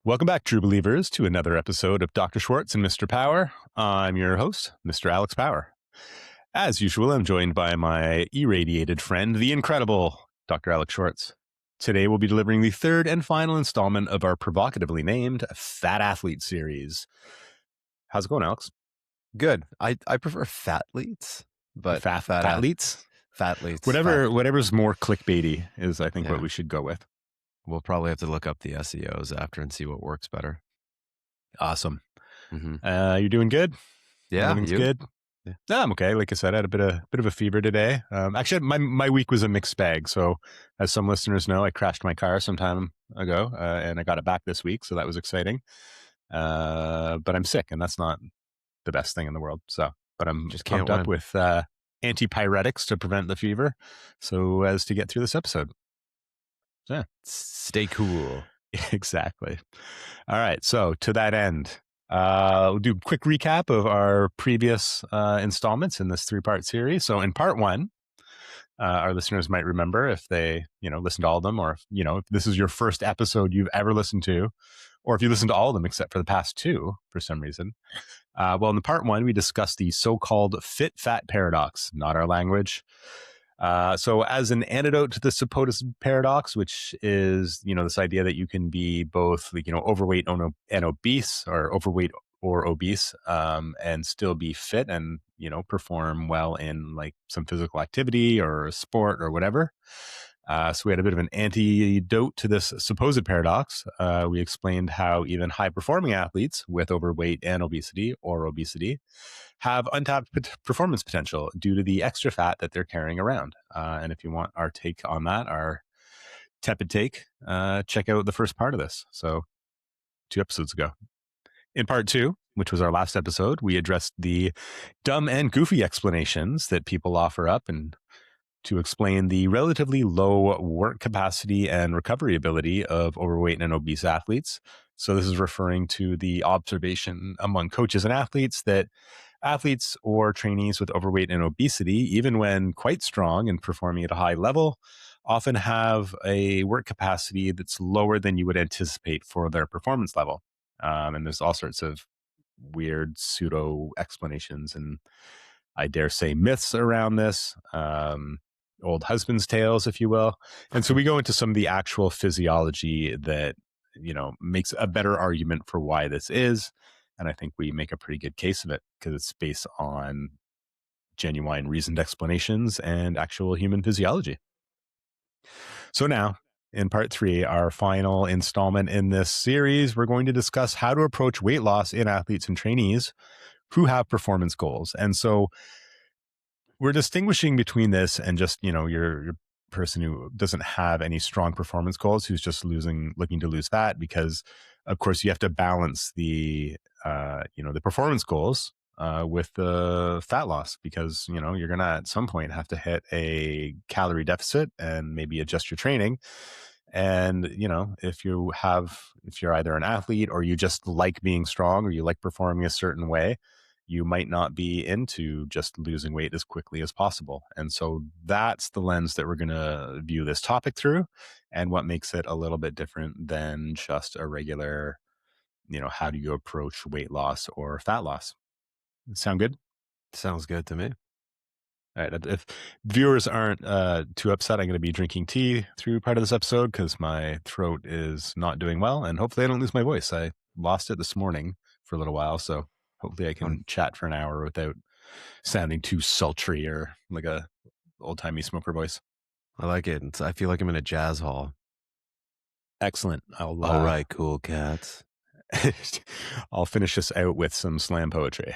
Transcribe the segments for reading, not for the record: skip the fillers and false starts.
Welcome back, true believers, to another episode of Dr. Schwartz and Mr. Power. I'm your host, Mr. Alex Power. As usual, I'm joined by my irradiated friend, the incredible Dr. Alex Schwartz. Today, we'll be delivering the third and final installment of our provocatively named Fat Athlete series. How's it going, Alex? Good. I prefer fatleets, but Fatleets? fatleets. Whatever's more clickbaity is, I think, what we should go with. We'll probably have to look up the SEOs after and see what works better. Awesome. Mm-hmm. You're doing good? Yeah, Everything's good? Yeah. No, I'm okay. Like I said, I had a bit of a fever today. Actually, my week was a mixed bag. So, as some listeners know, I crashed my car some time ago, and I got it back this week, so that was exciting. But I'm sick, and that's not the best thing in the world. So, but I'm Just pumped up with antipyretics to prevent the fever, so as to get through this episode. Yeah, stay cool. Exactly. All right. So to that end, we'll do a quick recap of our previous installments in this 3-part series. So in part 1, our listeners might remember if they, listened to all of them, or if this is your first episode you've ever listened to, or if you listened to all of them except for the past 2 for some reason. Well, in the part 1, we discussed the so-called fit-fat paradox, not our language. So as an antidote to the supposed paradox, which is, this idea that you can be both, overweight and obese, or overweight or obese, and still be fit and, perform well in like some physical activity or sport or whatever. So we had a bit of an antidote to this supposed paradox. We explained how even high-performing athletes with overweight and obesity have untapped performance potential due to the extra fat that they're carrying around. And if you want our take on that, our tepid take, check out the first part of this. So 2 episodes ago. In part 2, which was our last episode, we addressed the dumb and goofy explanations that people offer up and to explain the relatively low work capacity and recovery ability of overweight and obese athletes. So this is referring to the observation among coaches and athletes that athletes or trainees with overweight and obesity, even when quite strong and performing at a high level, often have a work capacity that's lower than you would anticipate for their performance level. And there's all sorts of weird pseudo explanations and I dare say myths around this. Old husband's tales, if you will. And so we go into some of the actual physiology that, makes a better argument for why this is. And I think we make a pretty good case of it because it's based on genuine reasoned explanations and actual human physiology. So now, in part 3, our final installment in this series, we're going to discuss how to approach weight loss in athletes and trainees who have performance goals. And so we're distinguishing between this and just, your person who doesn't have any strong performance goals, who's just looking to lose fat, because of course you have to balance the performance goals with the fat loss, because, you're going to at some point have to hit a calorie deficit and maybe adjust your training. And, if you're either an athlete or you just like being strong or you like performing a certain way, you might not be into just losing weight as quickly as possible. And so that's the lens that we're going to view this topic through, and what makes it a little bit different than just a regular, how do you approach weight loss or fat loss? Sound good? Sounds good to me. All right. If viewers aren't too upset, I'm going to be drinking tea through part of this episode because my throat is not doing well, and hopefully I don't lose my voice. I lost it this morning for a little while, so hopefully I can chat for an hour without sounding too sultry or like a old-timey smoker voice. I like it. I feel like I'm in a jazz hall. Excellent. All right, cool cats. I'll finish this out with some slam poetry.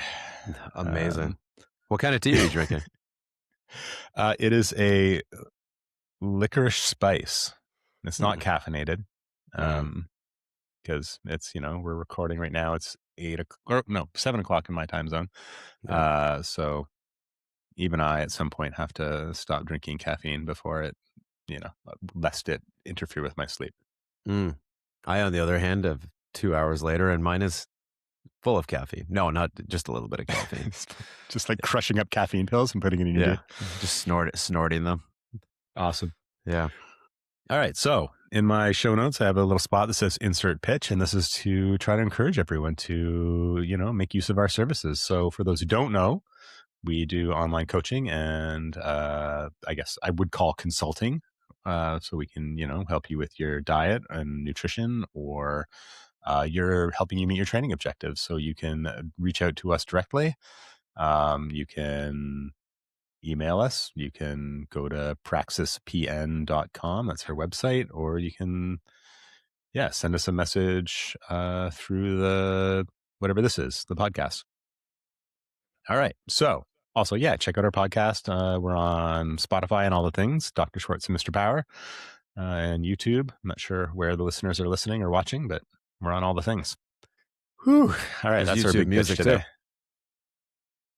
Amazing. What kind of tea are you drinking? It is a licorice spice. It's not caffeinated. Because it's, we're recording right now. It's 7 o'clock in my time zone. So even I at some point have to stop drinking caffeine before it, lest it interfere with my sleep. I, on the other hand, have 2 hours later, and mine is full of caffeine. No, not just a little bit of caffeine. Just like crushing up caffeine pills and putting it in your tea. Just snorting them. Awesome. Yeah. All right. So in my show notes, I have a little spot that says insert pitch, and this is to try to encourage everyone to, make use of our services. So for those who don't know, we do online coaching and I guess I would call consulting. So we can, help you with your diet and nutrition, or you're helping you meet your training objectives. So you can reach out to us directly. You can email us. You can go to praxispn.com. That's our website. Or you can, send us a message through the whatever this is, the podcast. All right. So also, check out our podcast. We're on Spotify and all the things, Dr. Schwartz and Mr. Power, and YouTube. I'm not sure where the listeners are listening or watching, but we're on all the things. Whew. All right. There's That's our YouTube big pitch music too, today.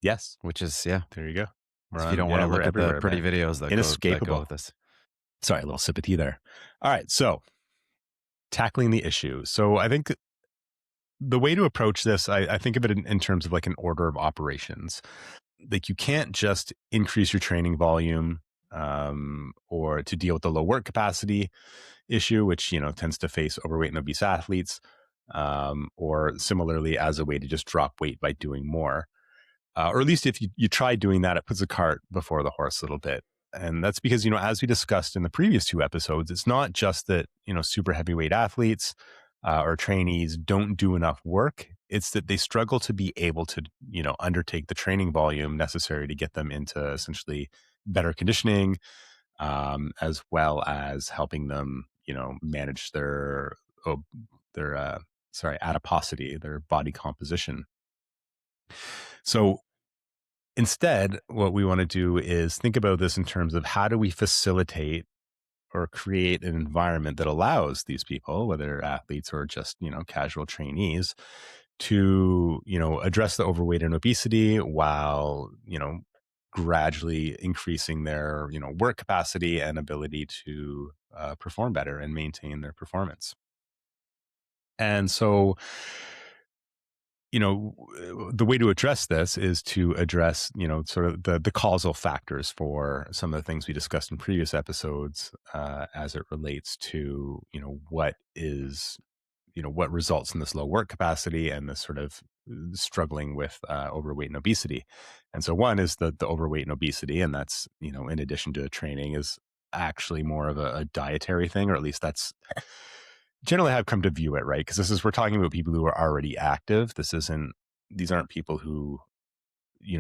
Yes. which is There you go. We're if you on, don't want to we're look at the everywhere, pretty man. videos that go Inescapable. with this. Sorry, a little sip of tea there. All right. So tackling the issue. So I think the way to approach this, I think of it in terms of like an order of operations. Like you can't just increase your training volume or to deal with the low work capacity issue, which tends to face overweight and obese athletes, or similarly as a way to just drop weight by doing more. Or at least if you try doing that, it puts the cart before the horse a little bit. And that's because, as we discussed in the previous two episodes, it's not just that, super heavyweight athletes or trainees don't do enough work. It's that they struggle to be able to, undertake the training volume necessary to get them into essentially better conditioning, as well as helping them, manage their adiposity, their body composition. So instead, what we want to do is think about this in terms of how do we facilitate or create an environment that allows these people, whether athletes or just, casual trainees, to, address the overweight and obesity while, gradually increasing their, work capacity and ability to perform better and maintain their performance. And so, the way to address this is to address, sort of the causal factors for some of the things we discussed in previous episodes, as it relates to, what results in this low work capacity and this sort of struggling with overweight and obesity. And so one is the overweight and obesity, and that's, in addition to training, is actually more of a dietary thing, or at least that's generally how I've come to view it, right? Because we're talking about people who are already active. These aren't people who,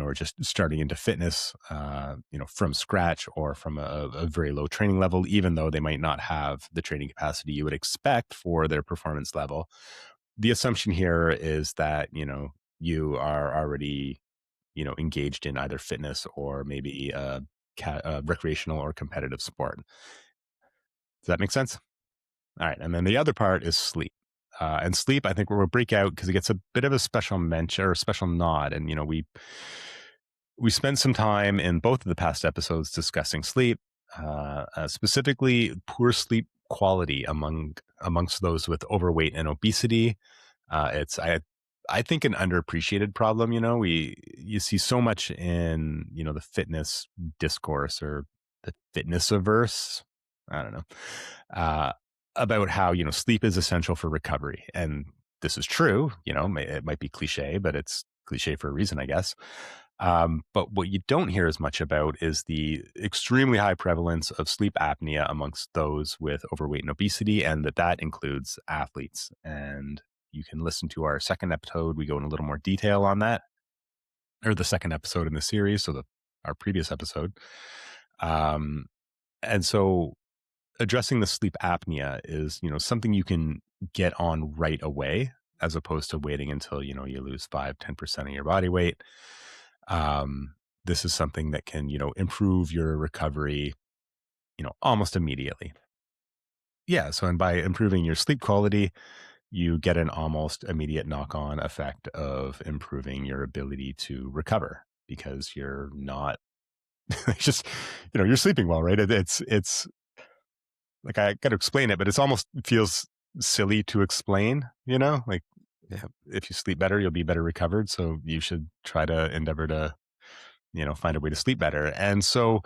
are just starting into fitness, from scratch or from a very low training level, even though they might not have the training capacity you would expect for their performance level. The assumption here is that, you are already, engaged in either fitness or maybe recreational or competitive sport. Does that make sense? All right. And then the other part is sleep. And sleep, I think we'll break out because it gets a bit of a special mention or a special nod. And, we spent some time in both of the past episodes discussing sleep, specifically poor sleep quality amongst those with overweight and obesity. I think an underappreciated problem. You see so much in the fitness discourse or the fitness averse. I don't know. Uh, about how sleep is essential for recovery, and this is true. It might be cliche, but it's cliche for a reason, I guess. But what you don't hear as much about is the extremely high prevalence of sleep apnea amongst those with overweight and obesity, and that includes athletes. And you can listen to our second episode. We go in a little more detail on that, or the second episode in the series, so our previous episode. And so addressing the sleep apnea is, something you can get on right away, as opposed to waiting until, you lose 5-10% of your body weight. This is something that can, improve your recovery, almost immediately. Yeah. So, and by improving your sleep quality, you get an almost immediate knock-on effect of improving your ability to recover because you're not just, you're sleeping well, right? It's like, I got to explain it, but it's almost feels silly to explain, like Yeah. if you sleep better, you'll be better recovered. So you should try to endeavor to, find a way to sleep better. And so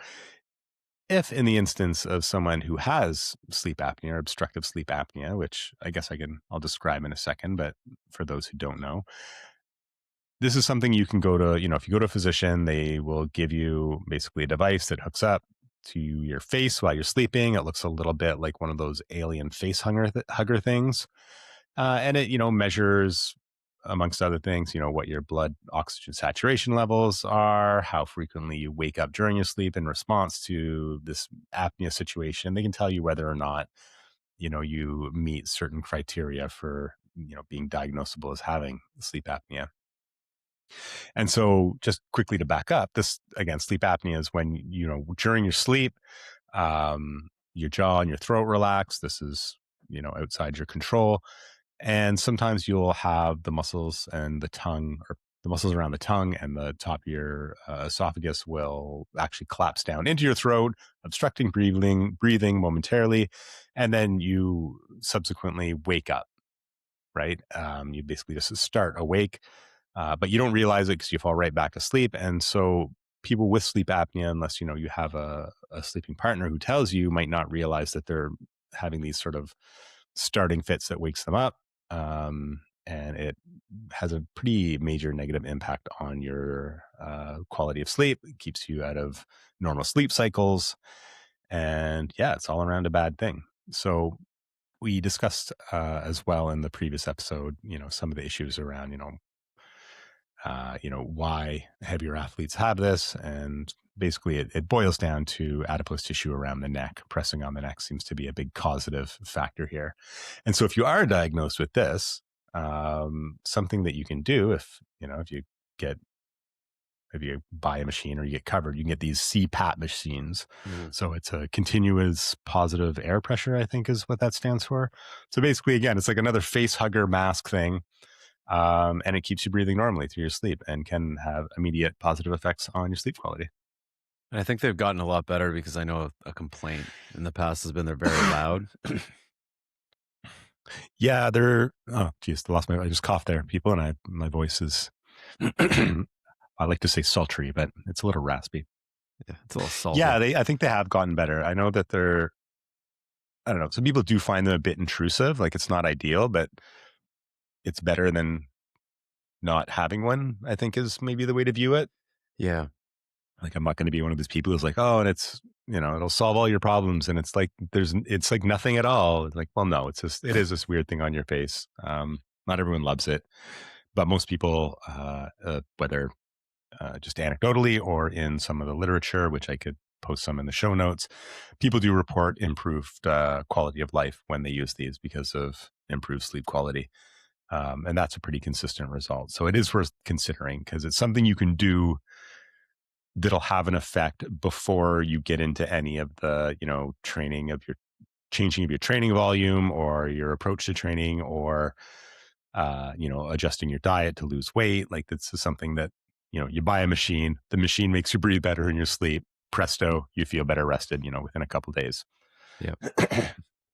if in the instance of someone who has sleep apnea or obstructive sleep apnea, which I guess I'll describe in a second, but for those who don't know, this is something you can go to, if you go to a physician, they will give you basically a device that hooks up to your face while you're sleeping. It looks a little bit like one of those alien face hugger things. And it, measures, amongst other things, what your blood oxygen saturation levels are, how frequently you wake up during your sleep in response to this apnea situation. They can tell you whether or not, you meet certain criteria for, being diagnosable as having sleep apnea. And so just quickly to back up, this again, sleep apnea is when, during your sleep, your jaw and your throat relax. This is, outside your control. And sometimes you'll have the muscles and the tongue, or the muscles around the tongue and the top of your esophagus will actually collapse down into your throat, obstructing breathing momentarily. And then you subsequently wake up, right? You basically just start awake, but you don't realize it because you fall right back asleep. And so people with sleep apnea, unless, you have a sleeping partner who tells you, might not realize that they're having these sort of starting fits that wakes them up. And it has a pretty major negative impact on your quality of sleep. It keeps you out of normal sleep cycles. And yeah, it's all around a bad thing. So we discussed as well in the previous episode, some of the issues around, why heavier athletes have this. And basically it boils down to adipose tissue around the neck. Pressing on the neck seems to be a big causative factor here. And so if you are diagnosed with this, something that you can do if you buy a machine or you get covered, you can get these CPAP machines. Mhm. So it's a continuous positive air pressure, I think is what that stands for. So basically, again, it's like another face hugger mask thing. And it keeps you breathing normally through your sleep and can have immediate positive effects on your sleep quality. And I think they've gotten a lot better because I know a complaint in the past has been they're very loud. Yeah, they're, oh, geez, I just coughed there, people, and my voice is, I like to say sultry, but it's a little raspy. Yeah, it's a little salty. Yeah, I think they have gotten better. I know that I don't know, some people do find them a bit intrusive. Like it's not ideal, but it's better than not having one, I think is maybe the way to view it. Yeah. Like I'm not going to be one of these people who's like, oh, and it's, it'll solve all your problems. And it's like, it's like nothing at all. It's like, well, no, it is this weird thing on your face. Not everyone loves it, but most people, whether just anecdotally or in some of the literature, which I could post some in the show notes, people do report improved quality of life when they use these because of improved sleep quality. And that's a pretty consistent result. So it is worth considering because it's something you can do that'll have an effect before you get into any of the, training of your changing of your training volume or your approach to training or, adjusting your diet to lose weight. Like this is something that, you buy a machine, the machine makes you breathe better in your sleep. Presto, you feel better rested, within a couple days. Yeah.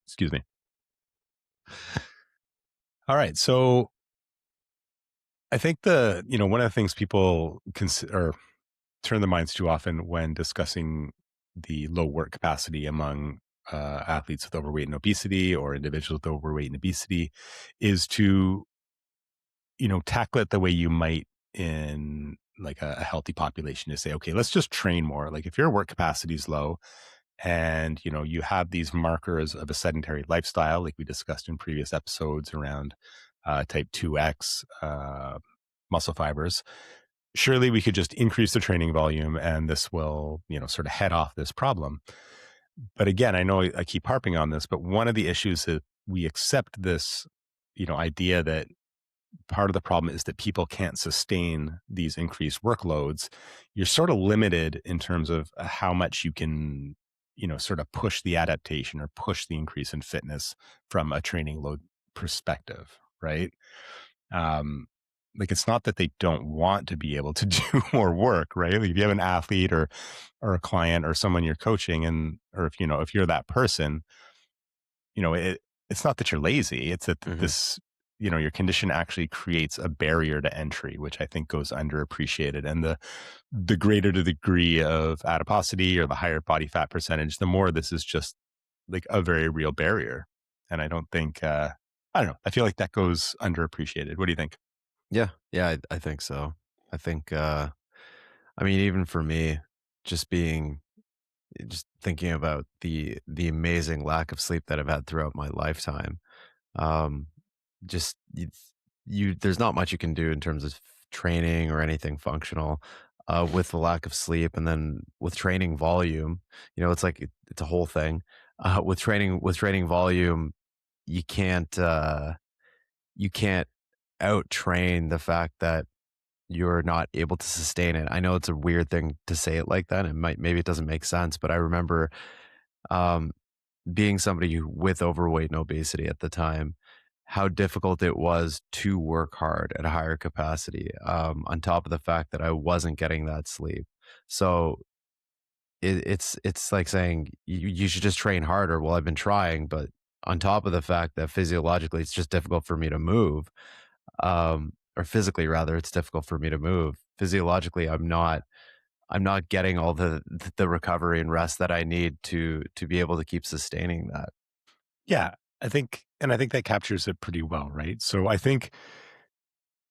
Excuse me. All right. So I think one of the things people consider turn their minds to often when discussing the low work capacity among athletes with overweight and obesity or individuals with overweight and obesity is to, tackle it the way you might in like a healthy population to say, okay, let's just train more. Like if your work capacity is low and, you have these markers of a sedentary lifestyle, like we discussed in previous episodes around type 2X muscle fibers, surely we could just increase the training volume and this will, sort of head off this problem. But again, I know I keep harping on this, but one of the issues is we accept this, idea that part of the problem is that people can't sustain these increased workloads. You're sort of limited in terms of how much you can, sort of push the adaptation or push the increase in fitness from a training load perspective, right? Um, like it's not that they don't want to be able to do more work, right? Like if you have an athlete or a client or someone you're coaching and or if you're that person, it's not that you're lazy. It's that Mhm. this your condition actually creates a barrier to entry, which I think goes underappreciated. And the greater the degree of adiposity or the higher body fat percentage, the more this is just like a very real barrier. And I don't think, I don't know, I feel like that goes underappreciated. What do you think? Yeah, yeah, I think so. I think, I mean, even for me, just being just thinking about the amazing lack of sleep that I've had throughout my lifetime, um, just there's not much you can do in terms of training or anything functional with the lack of sleep, and then with training volume, it's like it's a whole thing. With training volume, you can't out train the fact that you're not able to sustain it. I know it's a weird thing to say it like that. Maybe it doesn't make sense, but I remember um, being somebody with overweight and obesity at the time, how difficult it was to work hard at a higher capacity, on top of the fact that I wasn't getting that sleep. So it's like saying you should just train harder. Well, I've been trying, but on top of the fact that physiologically it's just difficult for me to move, or physically rather, it's difficult for me to move. Physiologically, I'm not getting all the recovery and rest that I need to be able to keep sustaining that. Yeah, I think that captures it pretty well, right? So I think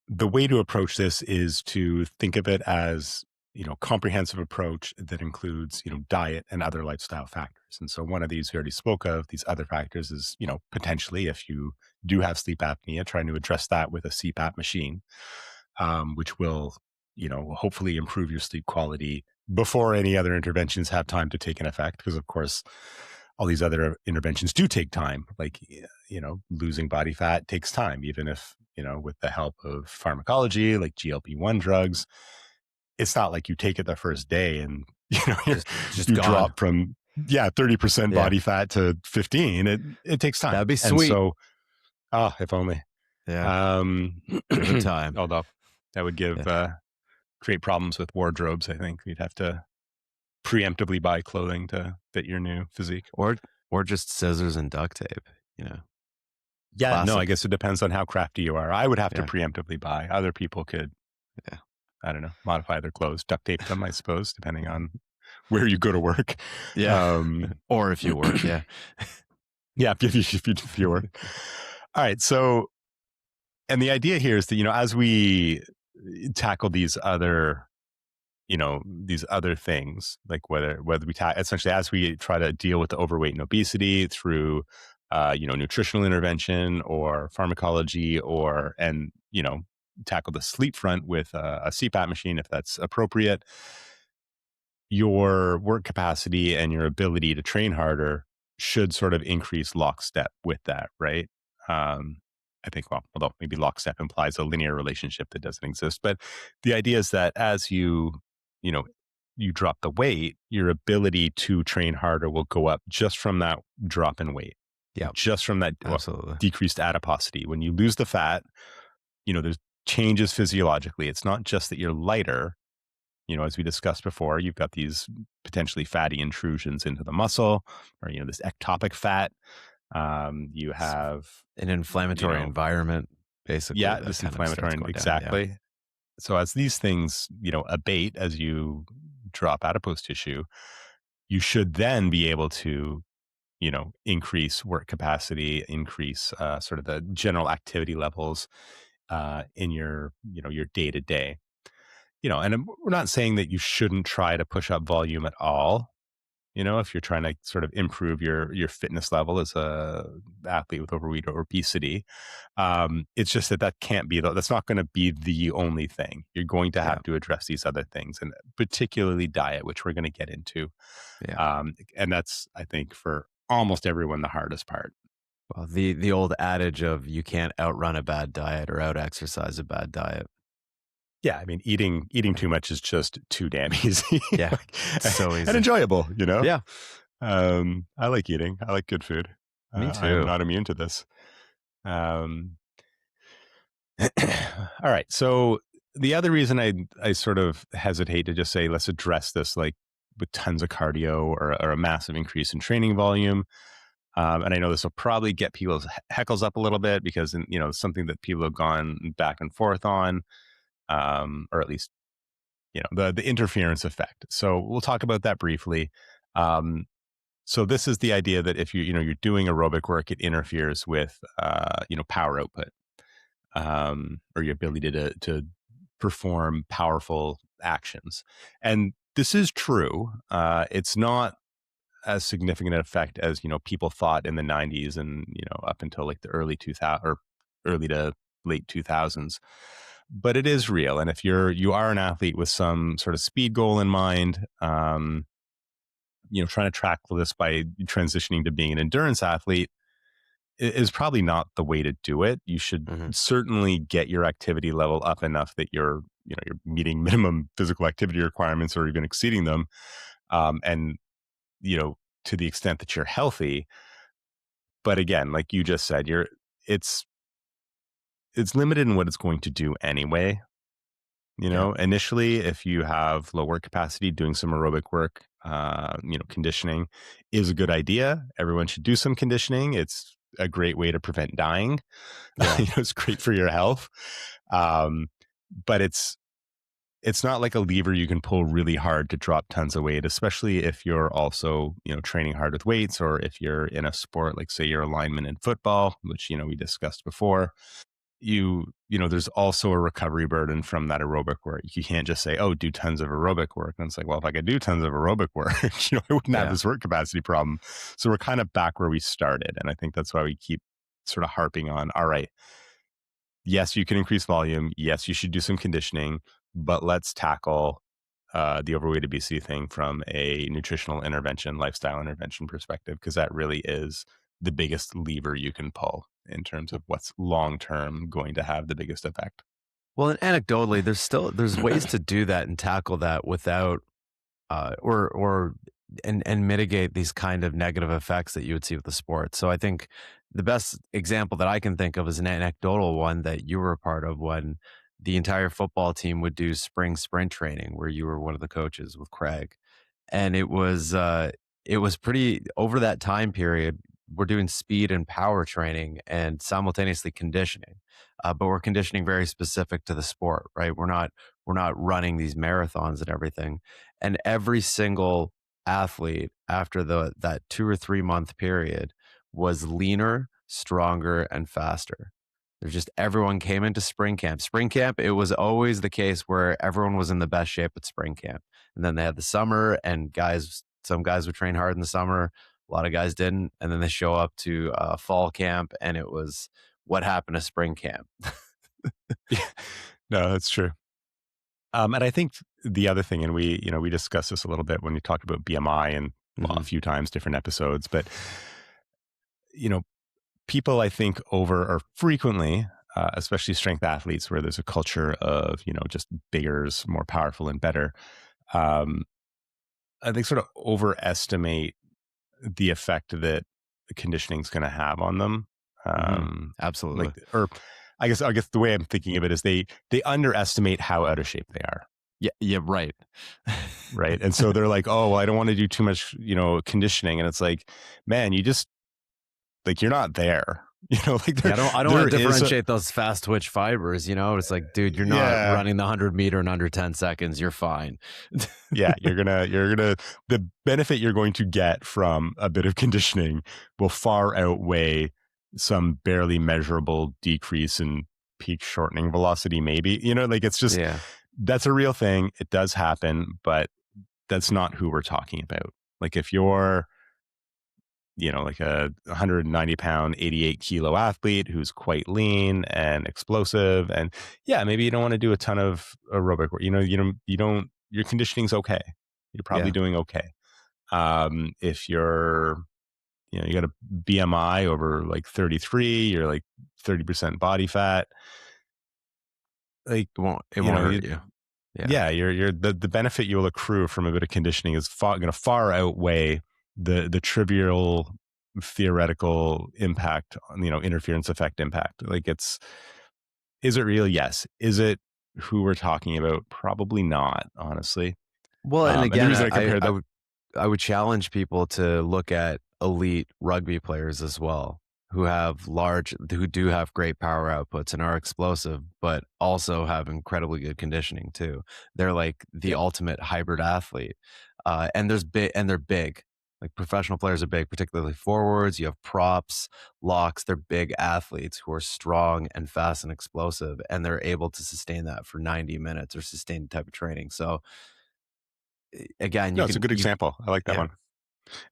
the way to approach this is to think of it as, comprehensive approach that includes, diet and other lifestyle factors. And so one of these we already spoke of, these other factors is, potentially if you do have sleep apnea, trying to address that with a CPAP machine, which will, hopefully improve your sleep quality before any other interventions have time to take an effect. Because of course, all these other interventions do take time. Like, losing body fat takes time, even if, with the help of pharmacology, like GLP-1 drugs, it's not like you take it the first day and, Just you gone. drop from, 30% Yeah, body fat to 15. It takes time. that'd be And sweet. so, if only, Yeah, um, give it time. although that would Yeah, create problems with wardrobes. I think you'd have to preemptively buy clothing to fit your new physique. or or just scissors and duct tape. You know, Yeah, no, I classic. guess it depends on how crafty you are. I would have to Yeah, preemptively buy. Other people could, yeah, I don't know, modify their clothes, duct tape them, I suppose, depending on where you go to work. yeah. Um, Or if you work, yeah, yeah, if you work. All right. So, and the idea here is that, as we tackle these other things, like whether essentially as we try to deal with the overweight and obesity through, nutritional intervention or pharmacology, and tackle the sleep front with a CPAP machine if that's appropriate, your work capacity and your ability to train harder should sort of increase lockstep with that, right? Um, I think, well, although maybe lockstep implies a linear relationship that doesn't exist, but the idea is that as you know, you drop the weight, your ability to train harder will go up just from that drop in weight, yeah, just from that absolutely. decreased adiposity. When you lose the fat, there's changes physiologically. It's not just that you're lighter, as we discussed before, you've got these potentially fatty intrusions into the muscle, or this ectopic fat. You It's have, an you inflammatory know, environment, basically, yeah, that this kind of starts inflammatory, going down. Yeah, exactly. So as these things, abate as you drop adipose tissue, you should then be able to, increase work capacity, increase sort of the general activity levels in your day to day. And we're not saying that you shouldn't try to push up volume at all. If you're trying to sort of improve your fitness level as a athlete with overweight or obesity, it's just that can't be that's not going to be the only thing. You're going to yeah, have to address these other things, and particularly diet, which we're going to get into. yeah. And that's, I think, for almost everyone the hardest part. Well, the old adage of you can't outrun a bad diet or out exercise a bad diet. Yeah, I mean, eating Yeah, too much is just too damn easy. yeah, it's so And easy. enjoyable. Yeah, I like eating. I like good food. me I am too. not immune to this. Um, all right. So the other reason I sort of hesitate to just say let's address this like with tons of cardio or a massive increase in training volume, And I know this will probably get people's heckles up a little bit because, something that people have gone back and forth on, or at least, the interference effect. So we'll talk about that briefly. Um, so this is the idea that if you're doing aerobic work, it interferes with, power output, or your ability to perform powerful actions. And this is true. It's not as significant an effect as people thought in the 90s and up until like the early 2000 or early to late 2000s, but it is real. And if you are an athlete with some sort of speed goal in mind, trying to track this by transitioning to being an endurance athlete is probably not the way to do it. You should Hmm. certainly get your activity level up enough that you're meeting minimum physical activity requirements or even exceeding them, and you know to the extent that you're healthy. But again, like you just said, it's it's limited in what it's going to do anyway. Yeah. Initially, if you have low work capacity, doing some aerobic work, conditioning is a good idea. Everyone should do some conditioning. It's a great way to prevent dying. Yeah. It's great for your health. Um, but it's not like a lever you can pull really hard to drop tons of weight, especially if you're also, training hard with weights, or if you're in a sport, like say you're a lineman in football, which, we discussed before. There's also a recovery burden from that aerobic work. You can't just say, oh, do tons of aerobic work. And it's like, well, if I could do tons of aerobic work, I wouldn't have Yeah. this work capacity problem. So we're kind of back where we started. And I think that's why we keep sort of harping on, all right, yes, you can increase volume. Yes, you should do some conditioning, but let's tackle the overweight obesity thing from a nutritional intervention, lifestyle intervention perspective, because that really is the biggest lever you can pull in terms of what's long term going to have the biggest effect. Well, and anecdotally, there's ways to do that and tackle that without or and mitigate these kind of negative effects that you would see with the sport. So I think the best example that I can think of is an anecdotal one that you were a part of when the entire football team would do spring sprint training, where you were one of the coaches with Craig, and it was pretty over that time period. We're doing speed and power training and simultaneously conditioning, but we're conditioning very specific to the sport, right? We're not running these marathons and everything. And every single athlete after that 2 or 3 month period was leaner, stronger, and faster. There's just everyone came into spring camp. Spring camp, it was always the case where everyone was in the best shape at spring camp. And then they had the summer, and some guys would train hard in the summer, a lot of guys didn't. And then they show up to fall camp, and it was what happened to spring camp. Yeah, no, that's true. And I think the other thing, and we discussed this a little bit when we talked about BMI and, well, a Hmm. few times, different episodes, but you know, people I think over or frequently, especially strength athletes, where there's a culture of just bigger's more powerful and better. Um, I think sort of overestimate the effect that the conditioning is going to have on them. Hmm. Um, like, Absolutely. or I guess the way I'm thinking of it is they underestimate how out of shape they are. Yeah. Yeah. Right. Right. And so they're like, oh, well, I don't want to do too much, conditioning. And it's like, man, you just like, you're not there, like Yeah, I don't want there to is a, differentiate those fast twitch fibers, you know? It's like, dude, you're not yeah, running the 100 meter in under 10 seconds. You're fine. yeah, you're gonna the benefit you're going to get from a bit of conditioning will far outweigh some barely measurable decrease in peak shortening velocity, maybe. Like it's just, Yeah. that's a real thing. It does happen, but that's not who we're talking about. Like if you're, like a 190-pound, 88-kilo athlete who's quite lean and explosive, and yeah, maybe you don't want to do a ton of aerobic work. You don't. Your conditioning's okay. You're probably Yeah. doing okay. If you're, you got a BMI over like 33, you're like 30% body fat. Like, It won't you hurt you. Yeah. yeah, you're the benefit you'll accrue from a bit of conditioning is going to far outweigh the trivial theoretical impact on, interference effect impact. Like is it real? Yes. Is it who we're talking about? Probably not, honestly. Well, and And the again, reason I compared that, I would challenge people to look at elite rugby players as well who do have great power outputs and are explosive, but also have incredibly good conditioning too. They're like the Yep. ultimate hybrid athlete. And they're big. Like professional players are big, particularly forwards. You have props, locks. They're big athletes who are strong and fast and explosive, and they're able to sustain that for 90 minutes or sustain the type of training. So again, No, it's a good example. I like that yeah, one.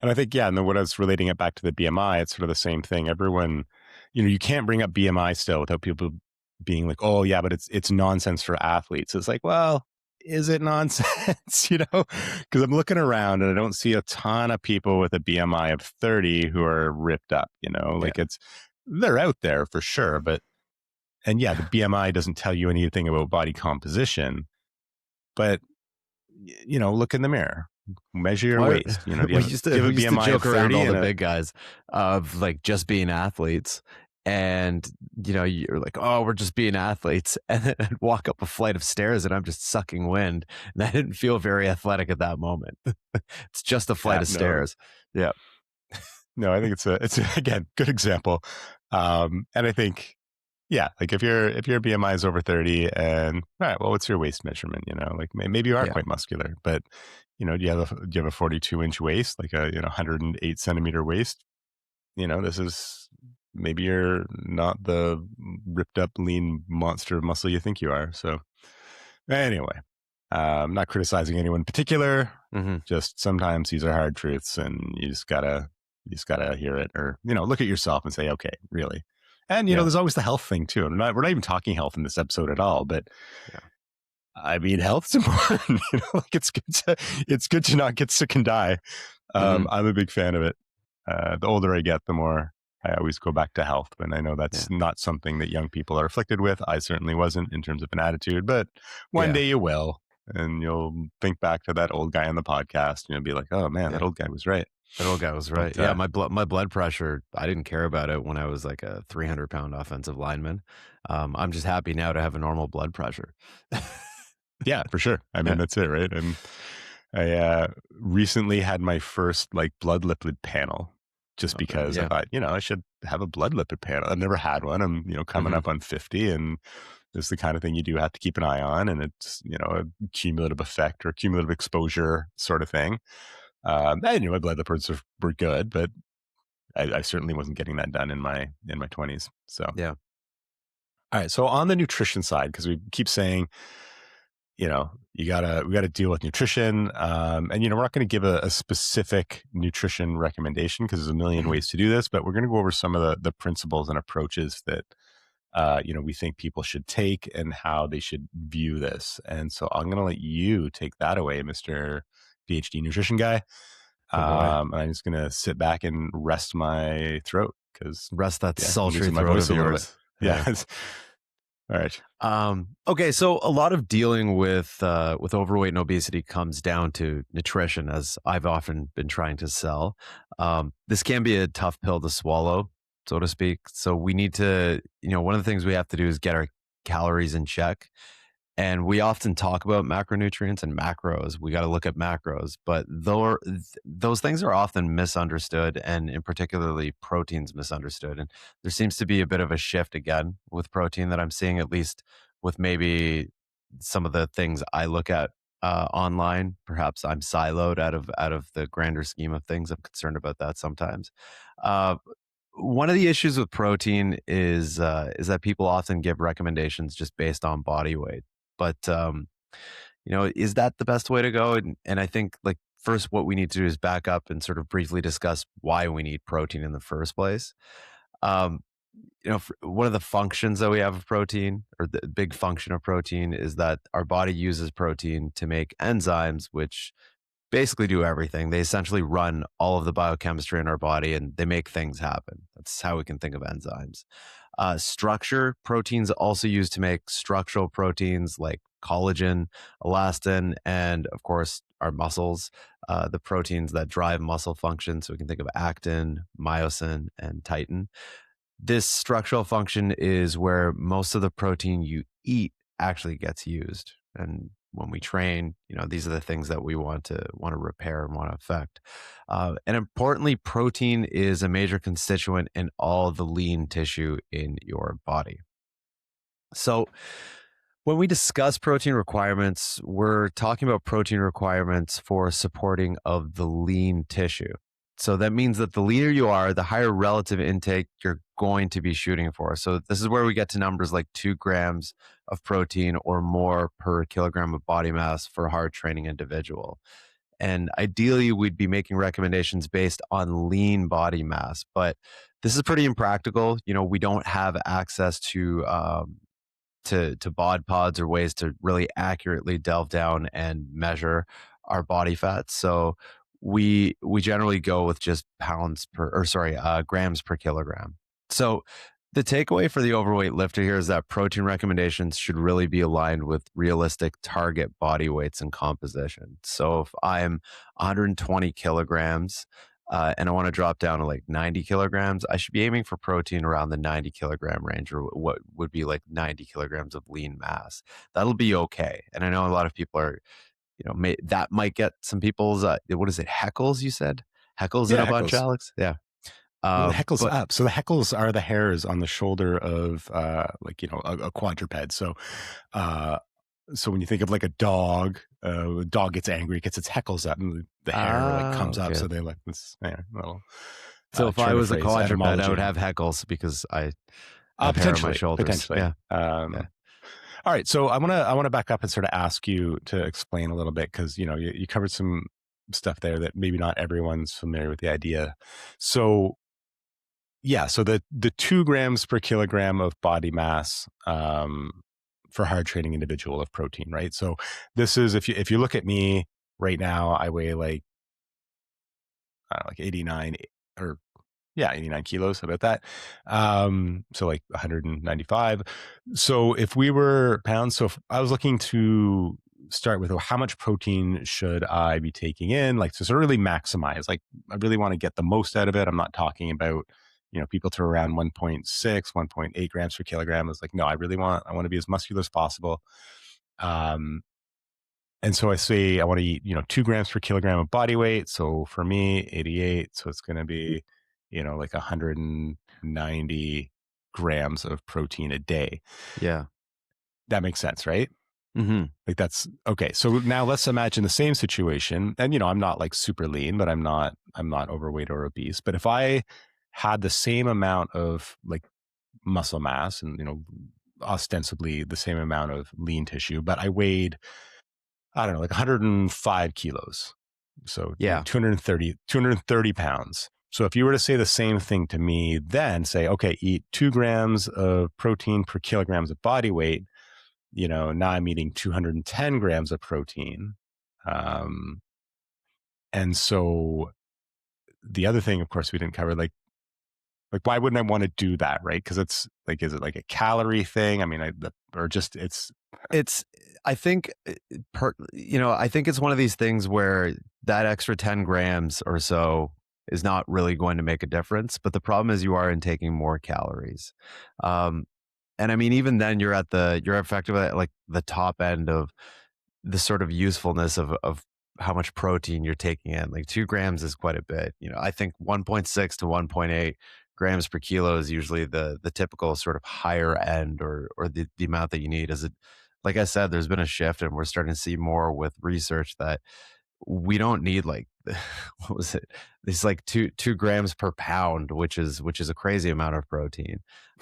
And I think, yeah, and then when I was relating it back to the BMI, it's sort of the same thing. Everyone, you can't bring up BMI still without people being like, oh, yeah, but it's nonsense for athletes. It's like, well, is it nonsense? Because I'm looking around and I don't see a ton of people with a BMI of 30 who are ripped up, yeah. like they're out there for sure. And yeah, the BMI doesn't tell you anything about body composition, but look in the mirror, measure your Why waist. Do you we have used do to you have we a used to BMI of joke around 30 all and the a big guys of like just being athletes, and you're like, oh, we're just being athletes, and then I'd walk up a flight of stairs and I'm just sucking wind, and I didn't feel very athletic at that moment. It's just a flight yeah, of stairs. Yeah, no, I think again, good example. And I think, yeah, like if your BMI is over 30 and all right, well, what's your waist measurement? Like maybe you are yeah, quite muscular, but do you have a 42-inch waist, like a 108 centimeter waist? This is maybe you're not the ripped up lean monster of muscle you think you are. So anyway, I'm not criticizing anyone in particular. hmm, Just sometimes these are hard truths, and you just gotta hear it, or look at yourself and say, okay, really. And yeah, there's always the health thing too. And we're not even talking health in this episode at all, but yeah, I mean, health's important. Like it's good to not get sick and die. hmm, I'm a big fan of it. The older I get, the more I always go back to health. And I know yeah, that's not something that young people are afflicted with. I certainly wasn't in terms of an attitude, but one yeah. day you will. And you'll think back to that old guy on the podcast and you'll be like, oh man, that Yeah. old guy was right. That old guy was But right. Yeah, my blood pressure, I didn't care about it when I was like a 300-pound offensive lineman. I'm just happy now to have a normal blood pressure. yeah, for sure. I mean, Yeah. that's it, right? And I recently had my first like blood lipid panel just Okay. because I Yeah. thought, I should have a blood lipid panel. I've never had one. I'm, coming Mhm. up on 50, and it's the kind of thing you do have to keep an eye on. And it's, a cumulative effect or cumulative exposure sort of thing. I knew my blood lipids were good, but I certainly wasn't getting that done in my 20s. So, Yeah. all right. So on the nutrition side, because we keep saying, we gotta deal with nutrition. And we're not going to give a specific nutrition recommendation because there's a million Mhm. ways to do this, but we're going to go over some of the principles and approaches that we think people should take and how they should view this. And so I'm going to let you take that away, Mr. PhD nutrition guy. Oh boy. I'm just going to sit back and rest my throat because, Rest that yeah, I'm sultry losing my throat voice of a little bit. yours. Yeah. Yeah. All right. Okay, so a lot of dealing with overweight and obesity comes down to nutrition, as I've often been trying to sell. This can be a tough pill to swallow, so to speak. So we need to, one of the things we have to do is get our calories in check. And we often talk about macronutrients and macros. We got to look at macros, but those things are often misunderstood, and in particularly proteins misunderstood. And there seems to be a bit of a shift again with protein that I'm seeing, at least with maybe some of the things I look at online. Perhaps I'm siloed out of the grander scheme of things. I'm concerned about that sometimes. Uh, One of the issues with protein is that people often give recommendations just based on body weight. But is that the best way to go? And I think like first, what we need to do is back up and sort of briefly discuss why we need protein in the first place. Um, One of the functions that we have of protein, or the big function of protein, is that our body uses protein to make enzymes, which basically do everything. They essentially run all of the biochemistry in our body and they make things happen. That's how we can think of enzymes. Structure proteins also used to make structural proteins like collagen, elastin, and of course, our muscles, the proteins that drive muscle function. So we can think of actin, myosin, and titin. This structural function is where most of the protein you eat actually gets used. And when we train. These are the things that we want to repair and want to affect. And importantly, protein is a major constituent in all the lean tissue in your body. So when we discuss protein requirements, we're talking about protein requirements for supporting of the lean tissue. So that means that the leaner you are, the higher relative intake you're going to be shooting for. So this is where we get to numbers like 2 grams of protein or more per kilogram of body mass for a hard training individual. And ideally, we'd be making recommendations based on lean body mass, but this is pretty impractical. We don't have access to bod pods or ways to really accurately delve down and measure our body fat. So we generally go with just grams per kilogram. So the takeaway for the overweight lifter here is that protein recommendations should really be aligned with realistic target body weights and composition. So if I'm 120 kilograms and I want to drop down to like 90 kilograms, I should be aiming for protein around the 90 kilogram range, or what would be like 90 kilograms of lean mass. That'll be okay. And I know a lot of people are, that might get some people's, what is it, heckles, you said? Heckles in Yeah, a bunch, heckles. Alex? Yeah. Well, the heckles But up. So the heckles are the hairs on the shoulder of a quadruped. Uh, so when you think of like a dog gets angry, it gets its heckles up, and the hair like comes up. okay. So they like this little So if I turn of was a phrase quadruped, I would etymology. have heckles because I have hair on my Potentially, shoulders. potentially. Yeah. Yeah. All right, so I want to back up and sort of ask you to explain a little bit, because you covered some stuff there that maybe not everyone's familiar with the idea. So yeah, so the 2 grams per kilogram of body mass for hard training individual of protein, right? So this is, if you look at me right now, I weigh like, I don't know, like 89 or yeah, 89 kilos, about that. So like 195. So if we were pounds, so if I was looking to start with, how much protein should I be taking in, like to sort of really maximize, like I really want to get the most out of it. I'm not talking about, people to around 1.6, 1.8 grams per kilogram. It's like, no, I want to be as muscular as possible. Um, and so I say I want to eat, 2 grams per kilogram of body weight. So for me, 88. So it's going to be, like 190 grams of protein a day. Yeah. That makes sense, right? Mm-hmm. Like that's okay. So now let's imagine the same situation. And, I'm not like super lean, but I'm not overweight or obese. But if I had the same amount of like muscle mass and, ostensibly the same amount of lean tissue, but I weighed, I don't know, like 105 kilos. So, Yeah. 230 pounds. So if you were to say the same thing to me, then say, okay, eat 2 grams of protein per kilograms of body weight. Now I'm eating 210 grams of protein. And so the other thing, of course, we didn't cover, like why wouldn't I want to do that? Right. Cause it's like, is it like a calorie thing? I mean, or just It's, I think, I think it's one of these things where that extra 10 grams or so is not really going to make a difference. But the problem is you are intaking more calories. Um, and I mean, even then you're effectively at like the top end of the sort of usefulness of how much protein you're taking in. Like 2 grams is quite a bit. I think 1.6 to 1.8 grams per kilo is usually the typical sort of higher end, or the amount that you need. Is it, like I said, there's been a shift and we're starting to see more with research that we don't need like what was it? It's like 2 grams per pound, which is a crazy amount of protein.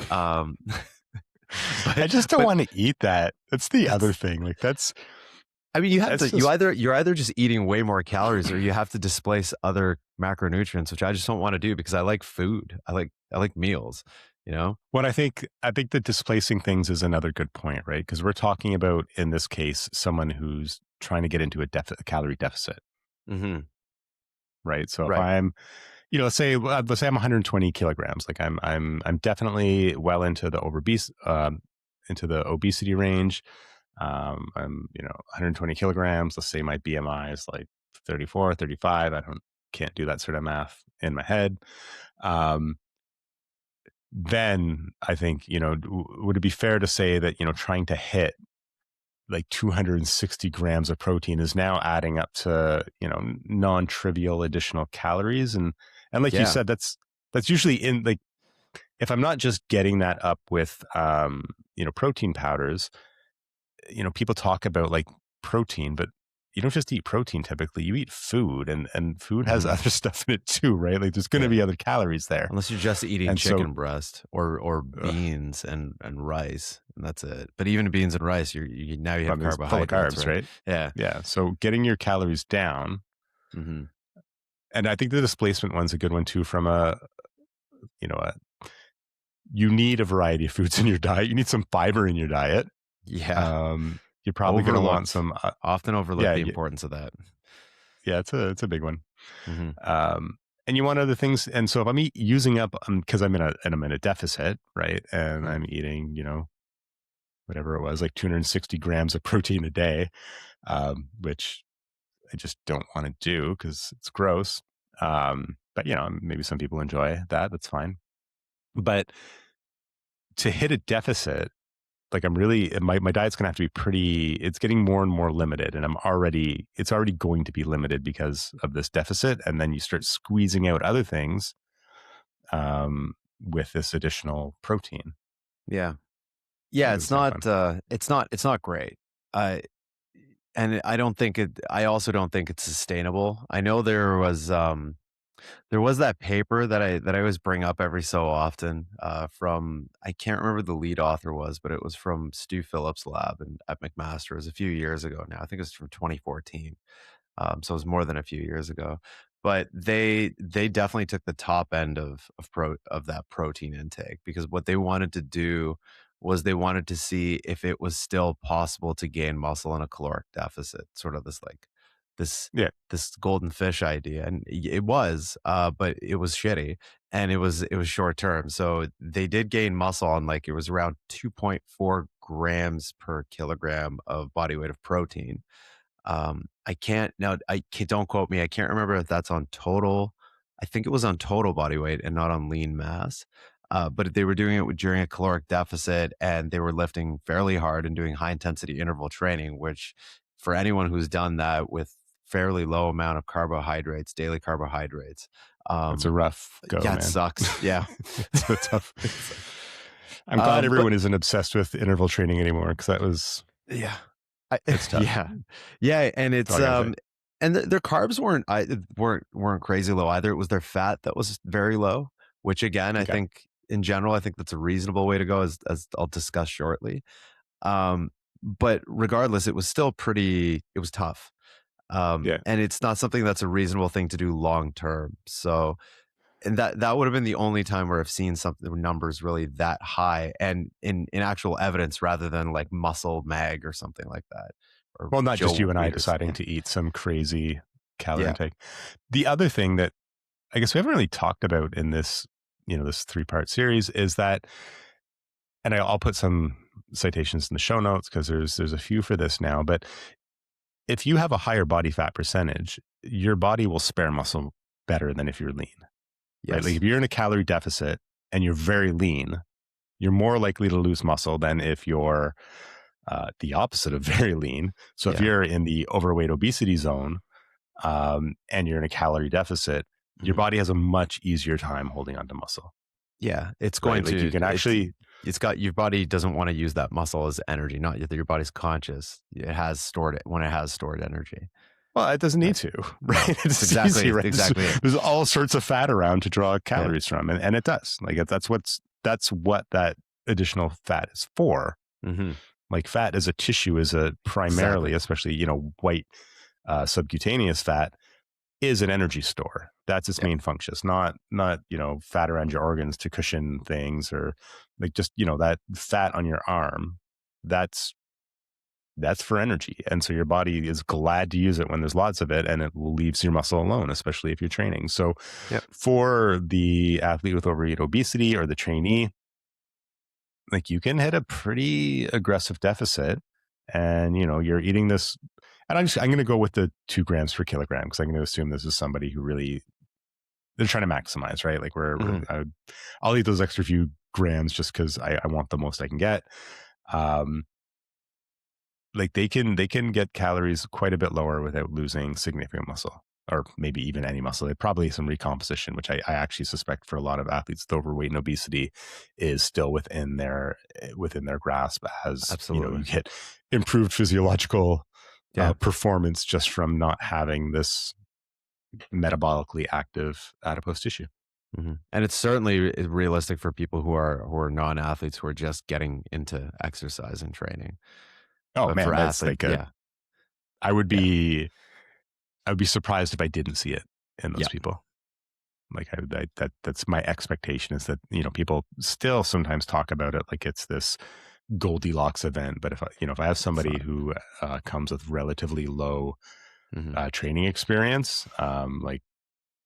Um, I but just don't but want to eat that. That's the other that's thing. Like I mean, you have that's to. just You're either just eating way more calories, or you have to displace other macronutrients, which I just don't want to do because I like food. I like meals. You know. what I think that displacing things is another good point, right? Because we're talking about, in this case, someone who's trying to get into a calorie deficit, Mm-hmm. right? So if Right. I'm, let's say I'm 120 kilograms, like I'm definitely well into the obesity range. I'm 120 kilograms. Let's say my BMI is like 34, 35. Can't do that sort of math in my head. Um, then I think, would it be fair to say that, trying to hit like 260 grams of protein is now adding up to, non-trivial additional calories. And like you Yeah. said, that's usually in, like, if I'm not just getting that up with, protein powders, people talk about like protein, but you don't just eat protein typically. You eat food, and food has Mhm. other stuff in it too, right? Like there's going to Yeah. be other calories there. Unless you're just eating And so, chicken breast or ugh, beans and rice, and that's it. But even beans and rice, you now you I have mean, it's full of carbohydrates, carbs, right? right? Yeah. Yeah. So getting your calories down, Mhm. and I think the displacement one's a good one too. From you need a variety of foods in your diet. You need some fiber in your diet. Yeah. You're probably going to want Overlooked. some, Often overlook yeah, the importance of that. yeah. It's a big one. Mhm. Um, and you want other things. And so if I'm using up, because I'm in a deficit, right? And Mhm. I'm eating, whatever it was, like 260 grams of protein a day, which I just don't want to do because it's gross. But maybe some people enjoy that. That's fine. But to hit a deficit, like my diet's gonna have to be pretty, it's getting more and more limited, and it's already going to be limited because of this deficit. And then you start squeezing out other things, with this additional protein. Yeah. Yeah, It's not fun. it's not great. I and I don't think it I also don't think it's sustainable. I know there was that paper that I always bring up every so often, from I can't remember the lead author was, but it was from Stu Phillips' lab at McMaster. It was a few years ago now. I think it was from 2014. So it was more than a few years ago. But they definitely took the top end of that protein intake, because what they wanted to do was they wanted to see if it was still possible to gain muscle in a caloric deficit, sort of this Yeah. this golden fish idea. And it was, but it was shitty, and it was short term. So they did gain muscle on, like, it was around 2.4 grams per kilogram of body weight of protein. I can't now. Don't quote me. I can't remember if that's on total. I think it was on total body weight and not on lean mass. But they were doing it during a caloric deficit, and they were lifting fairly hard and doing high intensity interval training. Which, for anyone who's done that with fairly low amount of carbohydrates, daily carbohydrates, It's a um, rough go, yeah, it man. sucks. Yeah, It's a tough. It's- I'm glad but everyone isn't obsessed with interval training anymore, because yeah. it's tough. Yeah. Yeah, and That's all I gotta say. and their carbs weren't crazy low either. It was their fat that was very low, which again, I Okay. think in general, I think that's a reasonable way to go, as I'll discuss shortly. Um, but regardless, it was tough. Yeah. And it's not something that's a reasonable thing to do long term. So, and that would have been the only time where I've seen something numbers really that high, and in actual evidence, rather than like muscle mag or something like that, or Well, not just Joe you and I Weider's. deciding to eat some crazy calorie Yeah. intake. The other thing that I guess we haven't really talked about in this, this 3-part series is that, and I'll put some citations in the show notes because there's a few for this now, but if you have a higher body fat percentage, your body will spare muscle better than if you're lean, right? Like Yes. if you're in a calorie deficit and you're very lean, you're more likely to lose muscle than if you're, the opposite of very lean. So if Yeah. you're in the overweight obesity zone, and you're in a calorie deficit, your Mhm. body has a much easier time holding onto muscle, Yeah. It's going right? Like you to can actually, it's got your body doesn't want to use that muscle as energy. Not that your body's conscious. It has stored it when it has stored energy. well, it doesn't Uh, need to, no, right? It's easy, right? exactly it. There's all sorts of fat around to draw Yeah. calories from, and it does. Like that's what that additional fat is for. Hmm. Like fat as a tissue is a primarily, Exactly. especially white, subcutaneous fat is an energy store. That's its Yeah. main function. It's not fat around your organs to cushion things, or like just that fat on your arm. That's for energy, and so your body is glad to use it when there's lots of it, and it leaves your muscle alone, especially if you're training. So, Yep. for the athlete with overweight obesity or the trainee, like you can hit a pretty aggressive deficit, and you're eating this. And I'm going to go with the 2 grams per kilogram because I'm going to assume this is somebody who really they're trying to maximize, right? Like Hmm. I'll eat those extra few grams just because I want the most I can get. Um, like they can get calories quite a bit lower without losing significant muscle, or maybe even any muscle. They probably some recomposition, which I actually suspect for a lot of athletes with overweight and obesity is still within their grasp, as you Absolutely. get improved physiological Yeah. performance just from not having this metabolically active adipose tissue. And it's certainly realistic for people who are non-athletes who are just getting into exercise and training. Oh But for man, that's athletes, like a yeah, I would yeah, be I would be surprised if I didn't see it in those yeah, people. Like that's my expectation, is that people still sometimes talk about it like it's this Goldilocks event. But if I have it's somebody not. who comes with relatively low Hmm. training experience, like,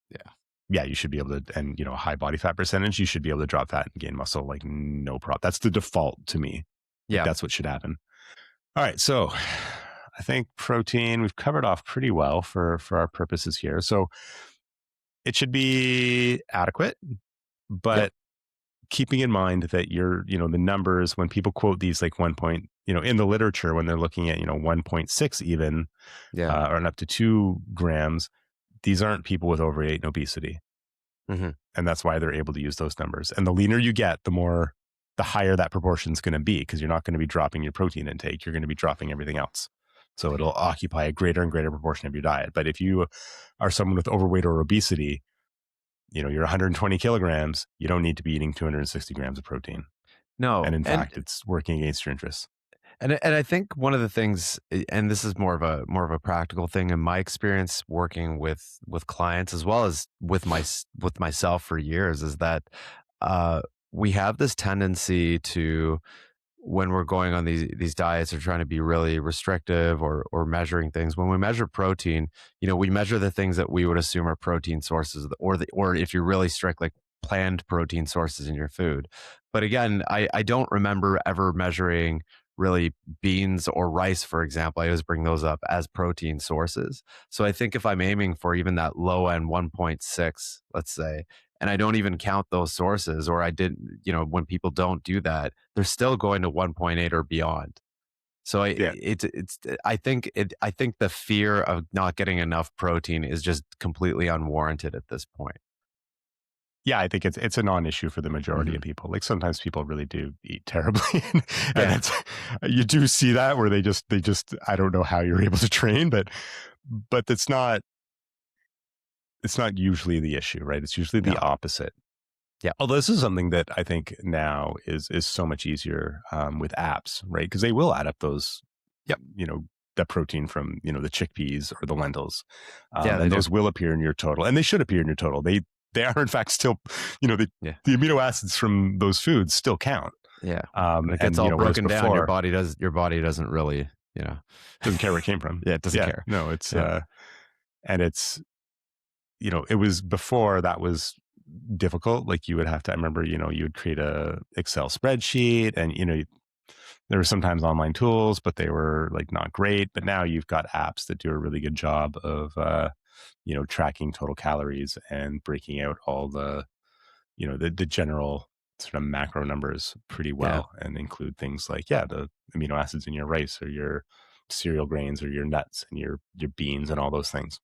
Yeah, yeah, you should be able to, and high body fat percentage, you should be able to drop fat and gain muscle like no problem. That's the default to me. Like yeah, that's what should happen. All right, so I think protein we've covered off pretty well for our purposes here. So it should be adequate, yep, but keeping in mind that the numbers, when people quote these like 1 point, in the literature, when they're looking at 1.6 even, yeah, or up to 2 grams, these aren't people with overweight and obesity, hmm and that's why they're able to use those numbers. And the leaner you get, the higher that proportion is going to be, because you're not going to be dropping your protein intake, you're going to be dropping everything else. So it'll occupy a greater and greater proportion of your diet. But if you are someone with overweight or obesity, you're 120 kilograms, you don't need to be eating 260 grams of protein. no, And in fact, it's working against your interests. and I think one of the things, and this is more of a practical thing in my experience working with clients as well as with myself for years, is that uh, we have this tendency to, when we're going on these diets or trying to be really restrictive or measuring things, when we measure protein, we measure the things that we would assume are protein sources, or if you're really strict, like planned protein sources in your food. But again, I don't remember ever measuring really beans or rice, for example. I always bring those up as protein sources. So I think if I'm aiming for even that low end 1.6, let's say, and I don't even count those sources, or I didn't, when people don't do that, they're still going to 1.8 or beyond. So Yeah. I think the fear of not getting enough protein is just completely unwarranted at this point. Yeah, I think it's a non-issue for the majority of Hmm. people. Like sometimes people really do eat terribly, and Yeah, that's you do see that where they just I don't know how you're able to train, but it's not usually the issue, right? It's usually the no, opposite. yeah, Although this is something that I think now is so much easier with apps, right? Because they will add up those, yep, you know, the protein from the chickpeas or the lentils, yeah, they and do, those will appear in your total, and they should appear in your total. They are in fact still, yeah, the amino acids from those foods still count. yeah. When it gets And all whereas broken down, before, your body doesn't really, you know, doesn't care where it came from. yeah, it doesn't Yeah, care. no, it's Yeah, and it's it was before that was difficult. Like you would have to, I remember, you would create a Excel spreadsheet, and there were sometimes online tools, but they were like not great. But now you've got apps that do a really good job of tracking total calories and breaking out all the general sort of macro numbers pretty yeah. well, and include things like, yeah, the amino acids in your rice or your cereal grains or your nuts and your beans and all those things.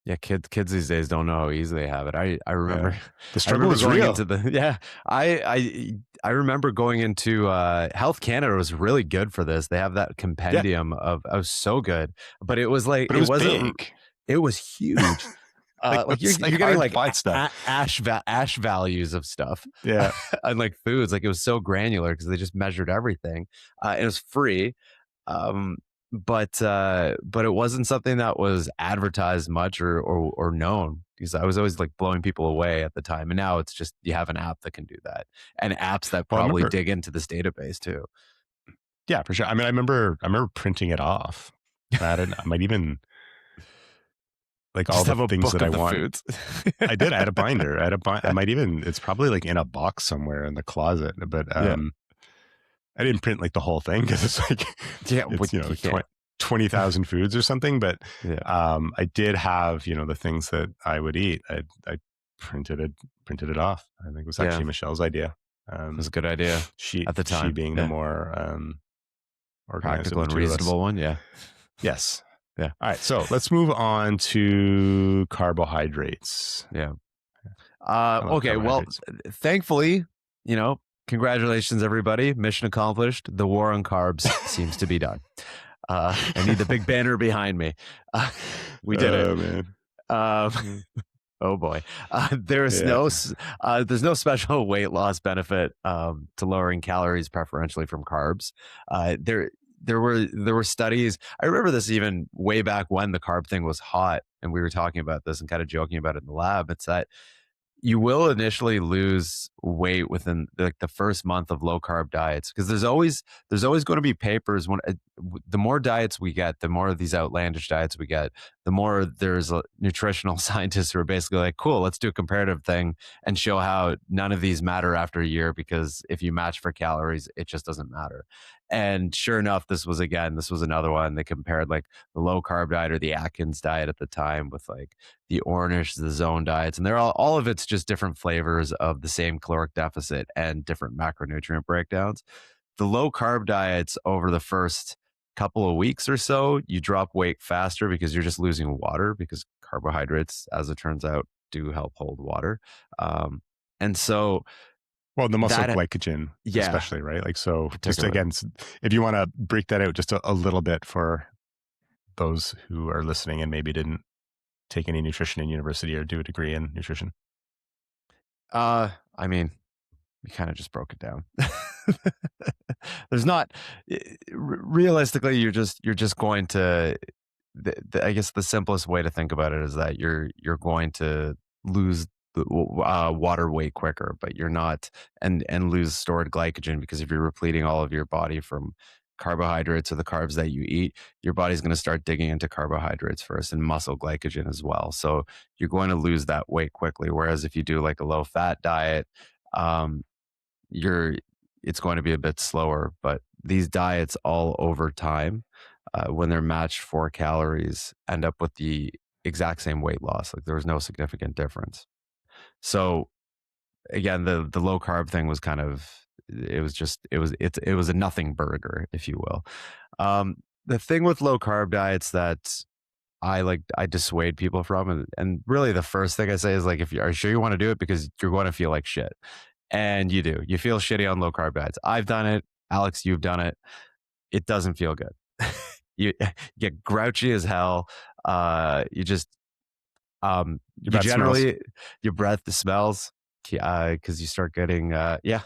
Yeah, kids these days don't know how easy they have it. I remember Yeah. The I struggle remember is going real. into the yeah, I remember going into Health Canada was really good for this. They have that Yeah. compendium of so good, but it was like But it it was wasn't big. it was huge. Like Like it's like you're getting hard to like find stuff. ash values of stuff Yeah. and like foods. Like it was so granular because they just measured everything. And it was free. Um, but it wasn't something that was advertised much or known, because I was always like blowing people away at the time. And now it's just you have an app that can do that, and apps that Well, I probably remember, dig into this database too. yeah, for sure. I mean, I remember printing it off. I might even like all Just the have a things book that I of the want. foods. I did. I had a binder. I might even. It's probably like in a box somewhere in the closet. But Yeah, I didn't print like the whole thing, because it's like yeah, it's you can't. 20,000 foods or something. But Yeah, I did have the things that I would eat. I printed it off. I think it was yeah, actually Michelle's idea. it was Um, a good idea she at the she time. being the Yeah, more organize it Practical and materialist. reasonable one. Yeah. Yes. Yeah. All right. So let's move on to carbohydrates. Yeah. I love Okay. Well, carbohydrates. thankfully, congratulations, everybody. Mission accomplished. The war on carbs seems to be done. I need the big banner behind me. We did it. Oh, man. Um, oh boy. There's Yeah. no special weight loss benefit to lowering calories preferentially from carbs. There were studies. I remember this even way back when the carb thing was hot, and we were talking about this and kind of joking about it in the lab. It's that you will initially lose weight within like the first month of low carb diets, because there's always going to be papers when the more diets we get, the more of these outlandish diets we get, the more there's nutritional scientists who are basically like, cool, let's do a comparative thing and show how none of these matter after a year, because if you match for calories, it just doesn't matter. And sure enough, this was another one. They compared like the low carb diet or the Atkins diet at the time with like the Ornish, the Zone diets, and they're all of it's just different flavors of the same caloric deficit and different macronutrient breakdowns. The low carb diets, over the first couple of weeks or so, you drop weight faster because you're just losing water, because carbohydrates, as it turns out, do help hold water. Um, and so Well, the muscle that, glycogen, yeah, especially, right? Like, so just particularly. again, if you want to break that out just a little bit for those who are listening and maybe didn't take any nutrition in university or do a degree in nutrition. I mean, we kind of just broke it down. There's not realistically, you're just going to I guess the simplest way to think about it is that you're going to lose the water weight quicker, but you're not, and lose stored glycogen, because if you're repleting all of your body from carbohydrates or the carbs that you eat, your body's going to start digging into carbohydrates first and muscle glycogen as well. So you're going to lose that weight quickly. Whereas if you do like a low fat diet, um, you're it's going to be a bit slower. But these diets, all over time, when they're matched for calories, end up with the exact same weight loss. Like there was no significant difference. So again, the low carb thing was kind of, it was a nothing burger, if you will. The thing with low carb diets that I dissuade people from, and really the first thing I say is like, if you are sure you want to do it, because you're going to feel like shit. And you feel shitty on low carb diets. I've done it. Alex, you've done it. It doesn't feel good. You get grouchy as hell. You just, Your you breath smells. generally, your breath smells, because you start getting, yeah,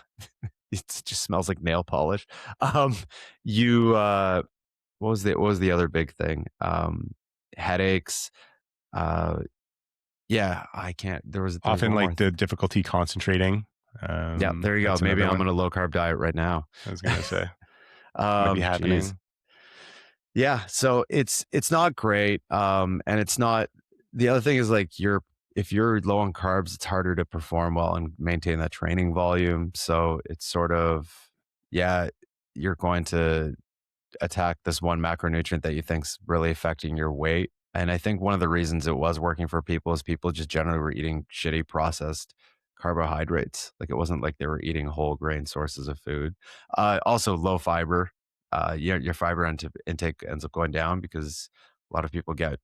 it just smells like nail polish. Um, you, what was the other big thing? Headaches. Uh, yeah, I can't, there was Often one more. like the difficulty concentrating. Yeah, there you go. That's Maybe another I'm one on a low carb diet right now. I was going to say might be Geez. happening. Yeah, so it's not great. And it's not, the other thing is like, if you're low on carbs, it's harder to perform well and maintain that training volume. So it's sort of, yeah, you're going to attack this one macronutrient that you think's really affecting your weight. And I think one of the reasons it was working for people is people just generally were eating shitty processed carbohydrates. Like it wasn't like they were eating whole grain sources of food. Also low fiber. Your fiber intake ends up going down, because a lot of people get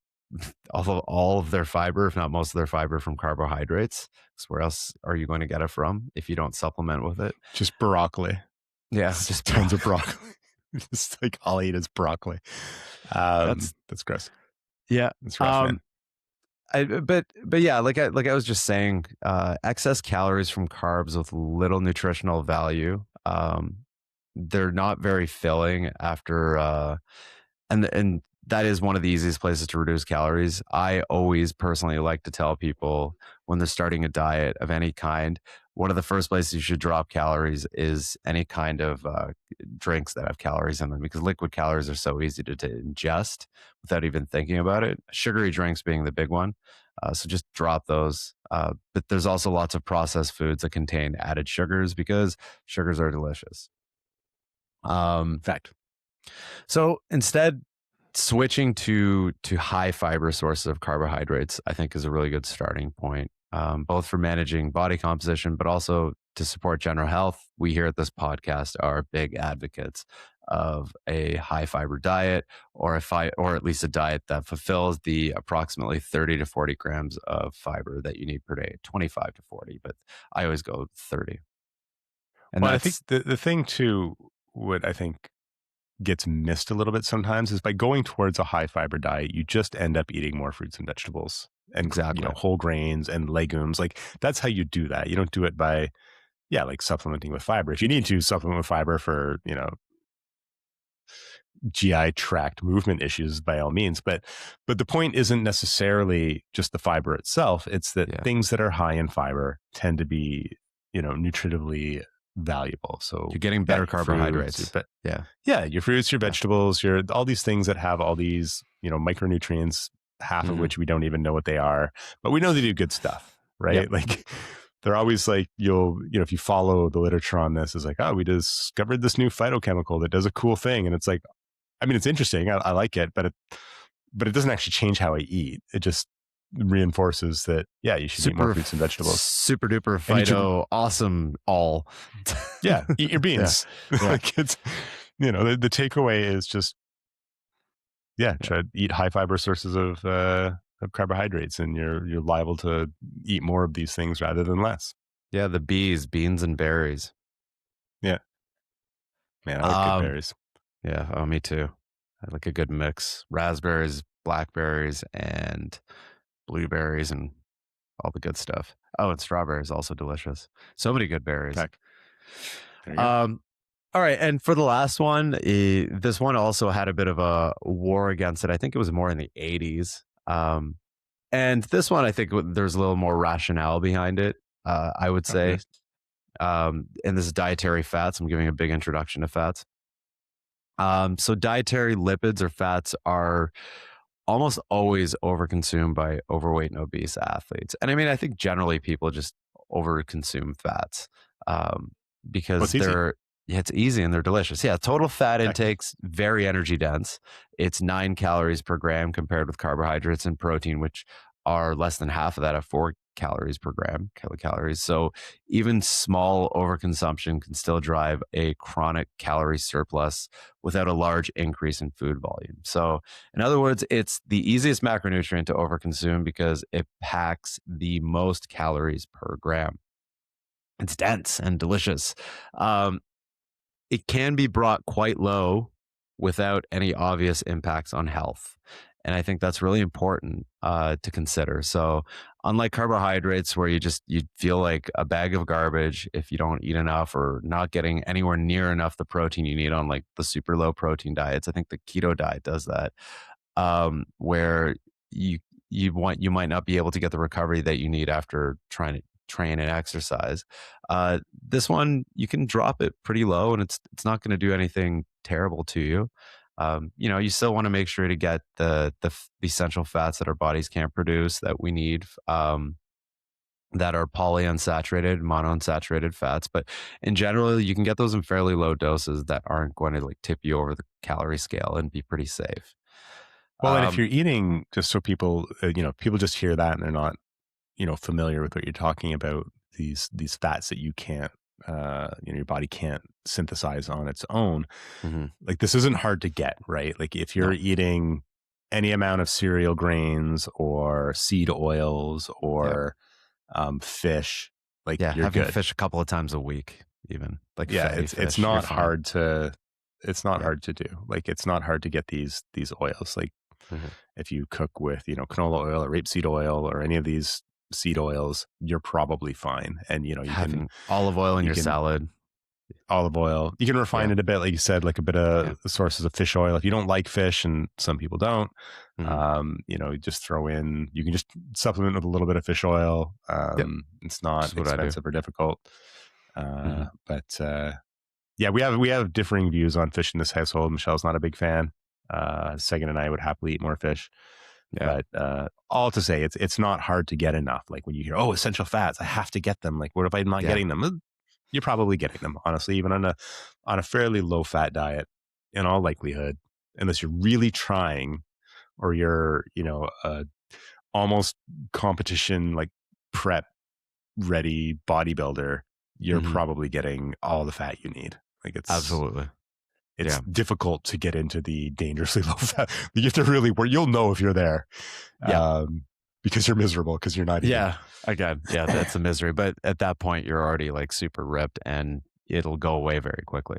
all of their fiber, if not most of their fiber, from carbohydrates. So where else are you going to get it from if you don't supplement with it? Just broccoli. Yeah, Just tons of broccoli. Just like all I eat is broccoli. that's That's gross. yeah. It's rough, man. But yeah, like I was just saying, excess calories from carbs with little nutritional value, they're not very filling after, and that is one of the easiest places to reduce calories. I always personally like to tell people, when they're starting a diet of any kind, one of the first places you should drop calories is any kind of drinks that have calories in them, because liquid calories are so easy to ingest without even thinking about it. Sugary drinks being the big one. So just drop those. But there's also lots of processed foods that contain added sugars, because sugars are delicious. Fact. So instead, switching to high fiber sources of carbohydrates, I think, is a really good starting point, both for managing body composition, but also to support general health, we here at this podcast are big advocates of a high fiber diet, or at least a diet that fulfills the approximately 30 to 40 grams of fiber that you need per day, 25 to 40, but I always go 30. And Well, I think that's the thing too, what I think gets missed a little bit sometimes is by going towards a high fiber diet, you just end up eating more fruits and vegetables and, exactly. whole grains and legumes. Like that's how you do that. You don't do it by, yeah, like supplementing with fiber. If you need to supplement with fiber for, GI tract movement issues, by all means, but the point isn't necessarily just the fiber itself. It's that Yeah. things that are high in fiber tend to be, nutritively valuable. So You're getting yeah, better your fruits, carbohydrates. Yeah. your fruits, your Yeah. vegetables, your all these things that have all these, micronutrients, half of Hmm. which we don't even know what they are, but we know they do good stuff, Yep. right? Like they're always like, if you follow the literature on this, is like, oh, we discovered this new phytochemical that does a cool thing. And it's like, I mean, it's interesting. I like it, but it doesn't actually change how I eat. It just reinforces that, yeah, you should eat more Super, fruits and vegetables super duper and eat your, phyto, awesome all. yeah, eat your Yeah. beans. Yeah. Like it's, the takeaway is just, yeah, Yeah. try to eat high fiber sources of carbohydrates, and you're liable to eat more of these things rather than less. Yeah. The bees, beans and berries. Yeah, man, I like good Um, berries. yeah. Oh, me too. I like a good mix. Raspberries, blackberries, and blueberries and all the good stuff. Oh, and strawberries also delicious. So many good berries. Heck, there you go. Um, all right, and for the last one, this one also had a bit of a war against it. I think it was more in the 80s. And this one, I think there's a little more rationale behind it, I would Okay. say. And this is dietary fats. I'm giving a big introduction to fats. So dietary lipids or fats are almost always overconsumed by overweight and obese athletes. And I mean, I think generally people just overconsume fats um, Well, because it's easy. yeah, it's easy and they're delicious. Yeah, total fat Heck yeah. intake's very energy dense. It's 9 calories per gram compared with carbohydrates and protein, which are less than half of that at 4 calories per gram, kilocalories. So even small overconsumption can still drive a chronic calorie surplus without a large increase in food volume. So in other words, it's the easiest macronutrient to overconsume because it packs the most calories per gram. It's dense and delicious. Um, it can be brought quite low without any obvious impacts on health. And I think that's really important to consider. So, unlike carbohydrates, where you feel like a bag of garbage if you don't eat enough or not getting anywhere near enough the protein you need on like the super low protein diets, I think the keto diet does that, where you you might not be able to get the recovery that you need after trying to train and exercise. This one you can drop it pretty low, and it's not going to do anything terrible to you. You still want to make sure to get the essential fats that our bodies can't produce that we need. That are polyunsaturated, monounsaturated fats, but in general, you can get those in fairly low doses that aren't going to like tip you over the calorie scale and be pretty safe. Well, and if Um, you're eating, just so people, people just hear that and they're not, familiar with what you're talking about, these fats that you can't, your body can't synthesize on its own. mhm. Like this isn't hard to get, right? Like if you're No, eating any amount of cereal grains or seed oils yeah. or fish, like Yeah, you're having good. fish a couple of times a week, even like Yeah, fatty it's fish, you're not fine. hard to Yeah. do. Like it's not hard to get these oils. Like Mhm. if you cook with, canola oil or rapeseed oil or any of these seed oils, you're probably fine. And Having olive oil in you your can salad. olive oil. You can refine Yeah. it a bit, like you said, like a bit Yeah. of sources of fish oil. If you don't like fish, and some people don't, Mhm. just throw in. You can just supplement with a little bit of fish oil. Yep. It's Which not is what I do. expensive or difficult. Mhm. But yeah, we have differing views on fish in this household. Michelle's not a big fan. Sagan and I would happily eat more fish. Yeah. But all to say, it's not hard to get enough. Like when you hear, oh, essential fats, I have to get them. Like, what if I'm not Yeah. getting them? You're probably getting them, honestly, even on a fairly low fat diet, in all likelihood, unless you're really trying, or you're almost competition like prep ready bodybuilder. you're Mhm. probably getting all the fat you need. Like Absolutely. it's Yeah. difficult to get into the dangerously low fat. You have to really work. You'll know if you're there, Yep. because you're miserable because you're not eating. Yeah. Again, yeah, that's a misery. But at that point, you're already like super ripped, and it'll go away very quickly.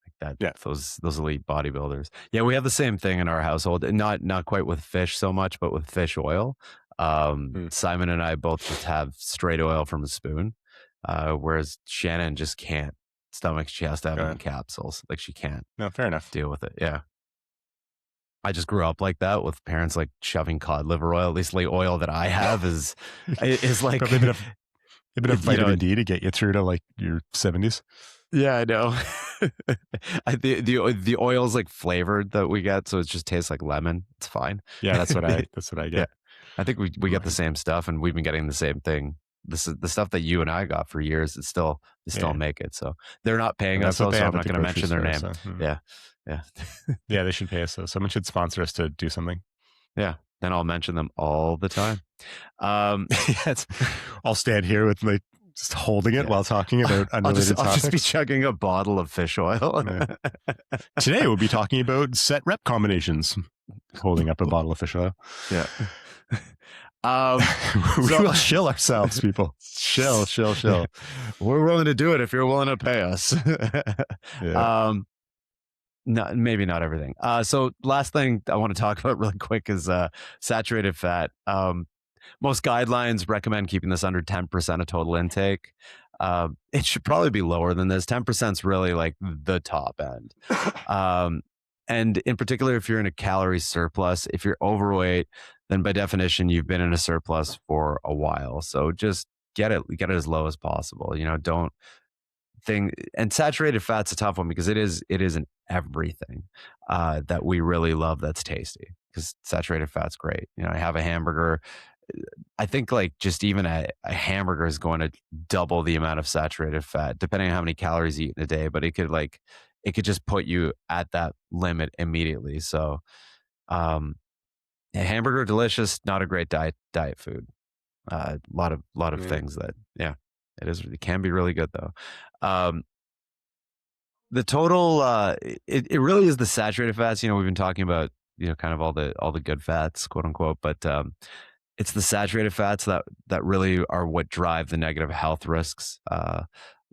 Like that, Yeah. those elite bodybuilders. Yeah, we have the same thing in our household. And not quite with fish so much, but with fish oil. Mm, Simon and I both just have straight oil from a spoon, whereas Shannon just can't stomach. She has to have it in God. capsules. Like she can't No, fair enough. deal with it. Yeah. I just grew up like that with parents like shoving cod liver oil. At least the oil that I have is like, Probably a bit of you know, vitamin D to get you through to like your 70s. yeah, I know. The oil's like flavored that we get, so it just tastes like lemon. It's fine. Yeah, that's what I Yeah, get. I think we get the same stuff, and we've been getting the same thing. This is the stuff that you and I got for years. They still Yeah. make it. So they're not paying And us that's what though, they so I'm have at not the going to grocery mention their store. name. So Yeah, yeah, yeah, they should pay us. So someone should sponsor us to do something. yeah. Then I'll mention them all the time. Um, Yeah, I'll stand here with like just holding it yeah. while talking about unrelated I'll just be topics. chugging a bottle of fish oil. Yeah. Today we'll be talking about set rep combinations. Holding up a bottle of fish oil. Yeah. We So will shill ourselves, people. Shill. we're willing to do it if you're willing to pay us. Yeah. No, maybe not everything. So last thing I want to talk about really quick is saturated fat. Most guidelines recommend keeping this under 10% of total intake. It should probably be lower than this. 10% is really like the top end. And in particular, if you're in a calorie surplus, if you're overweight, then by definition, you've been in a surplus for a while. So just get it as low as possible. You know, don't thing and saturated fat's a tough one because it is in everything that we really love that's tasty because saturated fat's great. You know, I have a hamburger. I think like just even a hamburger is going to double the amount of saturated fat depending on how many calories you eat in a day, but it could just put you at that limit immediately. So a hamburger delicious, not a great diet food. Lot of Yeah. things that yeah, it can be really good though. Um, the total it really is the saturated fats. You know, we've been talking about, you know, kind of all the good fats, quote unquote, but it's the saturated fats that really are what drive the negative health risks,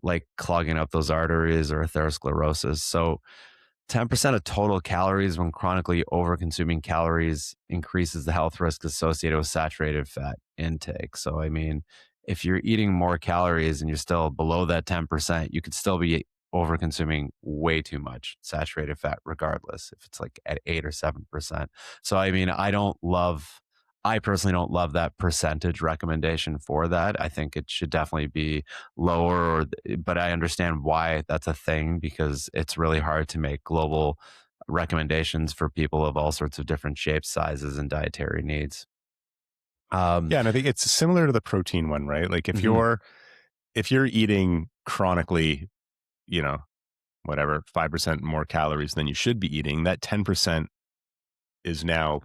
like clogging up those arteries or atherosclerosis. So 10% of total calories when chronically over-consuming calories increases the health risk associated with saturated fat intake. So, I mean, if you're eating more calories and you're still below that 10%, you could still be over-consuming way too much saturated fat, regardless if it's like at 8 or 7%. So, I mean, I personally don't love that percentage recommendation for that. I think it should definitely be lower, but I understand why that's a thing because it's really hard to make global recommendations for people of all sorts of different shapes, sizes, and dietary needs. Um, Yeah, and I think it's similar to the protein one, right? Like mhm. if you're eating chronically, you know, whatever, 5% more calories than you should be eating, that 10% is now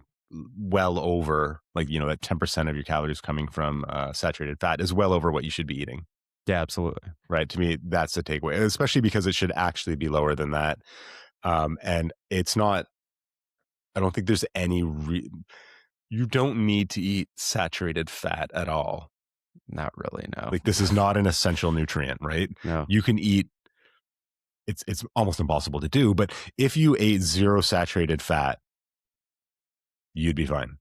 well over, like, you know, that 10% of your calories coming from saturated fat is well over what you should be eating. Yeah, absolutely. Right. To me, that's the takeaway, especially because it should actually be lower than that. And it's not, I don't think there's you don't need to eat saturated fat at all. Not really, no. Like, this is not an essential nutrient, right? No. You can eat, it's almost impossible to do, but if you ate zero saturated fat, you'd be fine.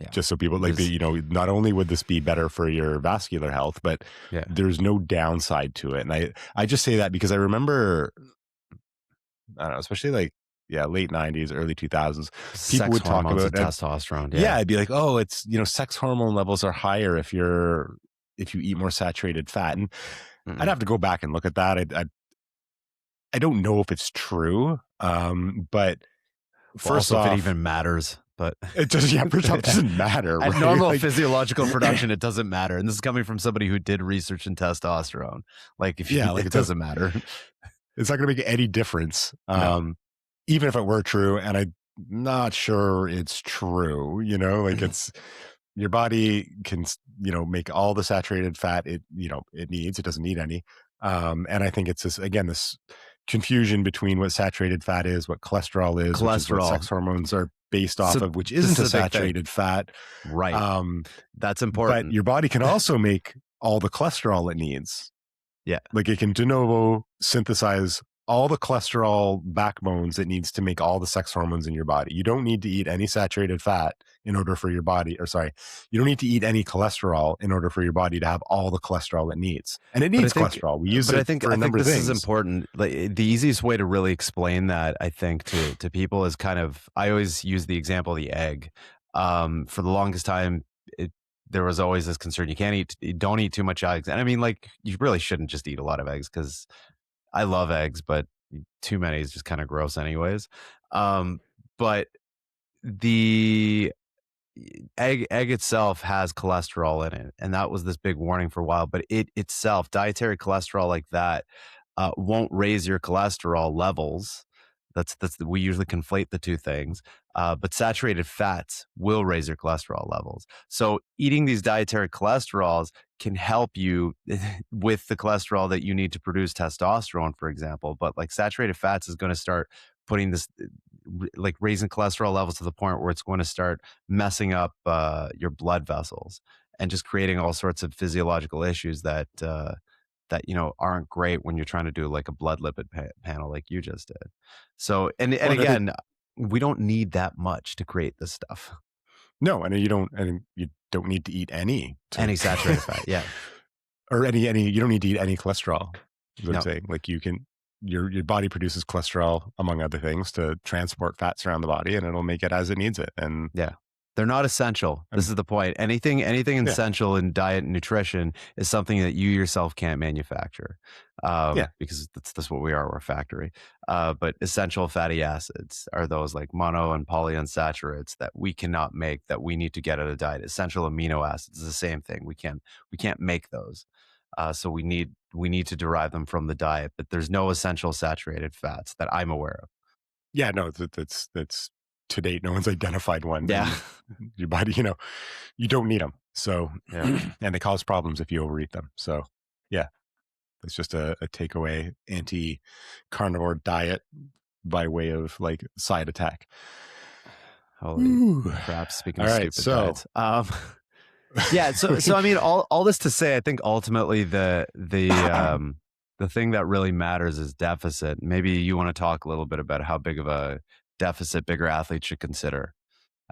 Yeah. Just so people like, There's you know, not only would this be better for your vascular health, but yeah. there's no downside to it. And I just say that because I remember, I don't know, especially like, yeah, late 90s, early 2000s, people Sex would talk hormones and about, testosterone. yeah, Yeah. I'd be like, oh, it's, you know, sex hormone levels are higher if you eat more saturated fat. And I'd Mm-mm. have to go back and look at that. I don't know if it's true. But Well, first also if it off, even matters, but it just, yeah, first off, it doesn't matter, at right? normal Like, physiological production, it doesn't matter. And this is coming from somebody who did research in testosterone. Like, if yeah, you, like it doesn't matter. it's not going to make any difference. No. Even if it were true, and I'm not sure it's true, you know, like it's, your body can, you know, make all the saturated fat it, you know, it needs. It doesn't need any. And I think it's this, again, this confusion between what saturated fat is, what cholesterol is, which is what Cholesterol. sex hormones are based off So of, which this isn't is a a big thing. saturated fat. Right. Um, That's but important. your body can also make all the cholesterol it needs. Yeah. Like it can de novo synthesize all the cholesterol backbones it needs to make all the sex hormones in your body. You don't need to eat any saturated fat in order for your body, or sorry, you don't need to eat any cholesterol in order for your body to have all the cholesterol it needs. And it But I needs think cholesterol. We use but I it think for I a think number of this is things. important. Like the easiest way to really explain that, I think, to people is kind of, I always use the example of the egg. For the longest time, there was always this concern: you don't eat too much eggs. And I mean, like, you really shouldn't just eat a lot of eggs, because I love eggs, but too many is just kind of gross, anyways. But the egg itself has cholesterol in it, and that was this big warning for a while. But it itself, dietary cholesterol like that, won't raise your cholesterol levels. That's we usually conflate the two things. But saturated fats will raise your cholesterol levels. So eating these dietary cholesterols can help you with the cholesterol that you need to produce testosterone, for example. But like saturated fats is going to start putting this, like, raising cholesterol levels to the point where it's going to start messing up your blood vessels, and just creating all sorts of physiological issues that aren't great when you're trying to do like a blood lipid panel like you just did. So, and Well, I think again, we don't need that much to create this stuff. no, and you don't need to eat any to, Any saturated fat, yeah, or any, you don't need to eat any cholesterol. Is what I'm no, saying. Like you can, your body produces cholesterol among other things to transport fats around the body, and it'll make it as it needs it. yeah. They're not essential. This And is the point. Anything yeah, essential in diet and nutrition is something that you yourself can't manufacture, yeah, because that's what we are. We're a factory. But essential fatty acids are those like mono and polyunsaturates that we cannot make, that we need to get out of diet. Essential amino acids is the same thing. We can't make those. So we need to derive them from the diet. But there's no essential saturated fats that I'm aware of. yeah. No, that's to date, no one's identified one, Yeah, and your body, you don't need them. So, yeah. and they cause problems if you overeat them. So, yeah, it's just a takeaway anti carnivore diet by way of like side attack. Holy Ooh. crap! Speaking All of right, stupid so diets, yeah. So I mean, all this to say, I think ultimately the thing that really matters is deficit. Maybe you want to talk a little bit about how big of a deficit bigger athletes should consider,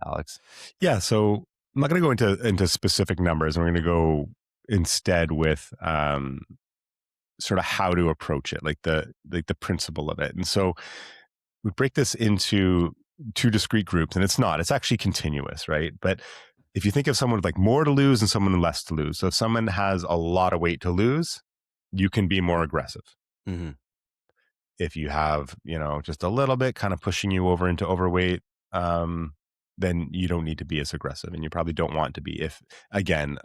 Alex. yeah, so I'm not going to go into specific numbers. We're going to go instead with sort of how to approach it, like the principle of it. And so we break this into two discrete groups, and it's actually continuous, right? But if you think of someone with like more to lose and someone with less to lose, so if someone has a lot of weight to lose, you can be more aggressive. Mm-hmm. If you have, just a little bit kind of pushing you over into overweight, um, then you don't need to be as aggressive, and you probably don't want to be. If again,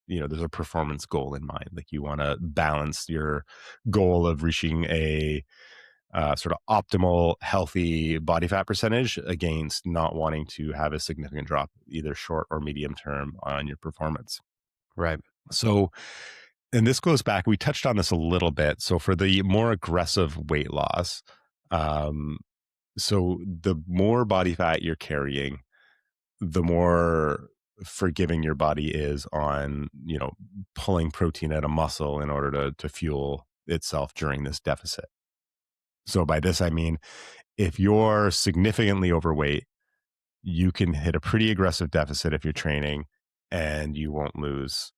there's a performance goal in mind, like you want to balance your goal of reaching a sort of optimal, healthy body fat percentage against not wanting to have a significant drop, either short or medium term, on your performance. Right. So, and this goes back, we touched on this a little bit. So, for the more aggressive weight loss, um, so the more body fat you're carrying, the more forgiving your body is on, pulling protein out of muscle in order to fuel itself during this deficit. So, by this, I mean, if you're significantly overweight, you can hit a pretty aggressive deficit if you're training, and you won't lose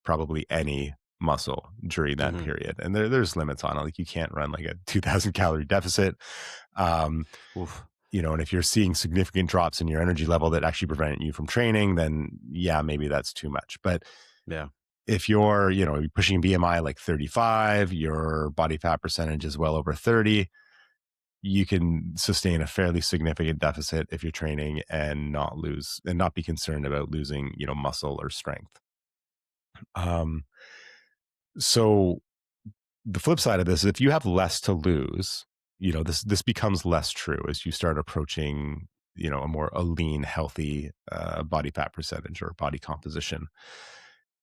probably any muscle during that Mm-hmm. period. And there's limits on it. Like you can't run like a 2000 calorie deficit. Um, Oof. and if you're seeing significant drops in your energy level that actually prevent you from training, then yeah, maybe that's too much. But Yeah. if you're, pushing BMI like 35, your body fat percentage is well over 30, you can sustain a fairly significant deficit if you're training and not be concerned about losing, muscle or strength. Um, so the flip side of this is if you have less to lose, this becomes less true as you start approaching, a lean, healthy body fat percentage or body composition.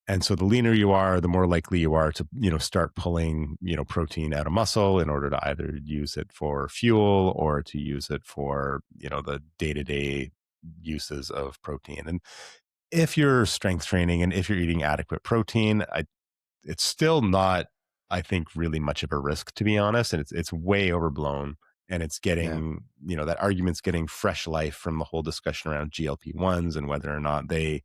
And so the leaner you are, the more likely you are to, start pulling, protein out of muscle in order to either use it for fuel or to use it for, the day-to-day uses of protein. And if you're strength training and if you're eating adequate protein, it's still not, I think, really much of a risk, to be honest. And it's way overblown. And it's Yeah. getting, that argument's getting fresh life from the whole discussion around GLP-1s and whether or not they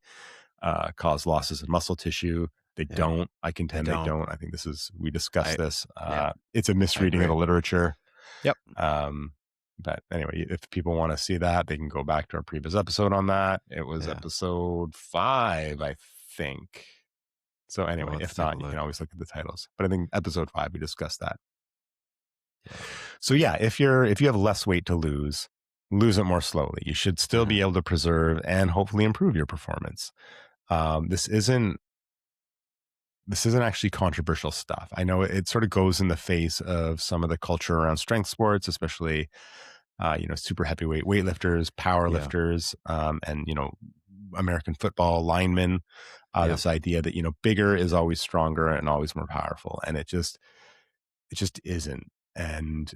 cause losses in muscle tissue. They Yeah. don't. I They contend they don't. don't. I think we discussed I this. Yep. It's a I misreading of agree. the literature. Yep. Um, but anyway, if people want to see that, they can go back to our previous episode on that. It was Yeah. episode 5, I think. So We'll anyway, have to if take a not, you can look. always look at the titles. But I think episode 5 we discussed that. Yeah. So yeah, if you have less weight to lose it more slowly. You should still Mhm. be able to preserve and hopefully improve your performance. This isn't actually controversial stuff. I know it sort of goes in the face of some of the culture around strength sports, especially super heavyweight weightlifters, power Yeah. lifters, and American football linemen. Yeah. This idea that bigger is always stronger and always more powerful, and it just isn't. And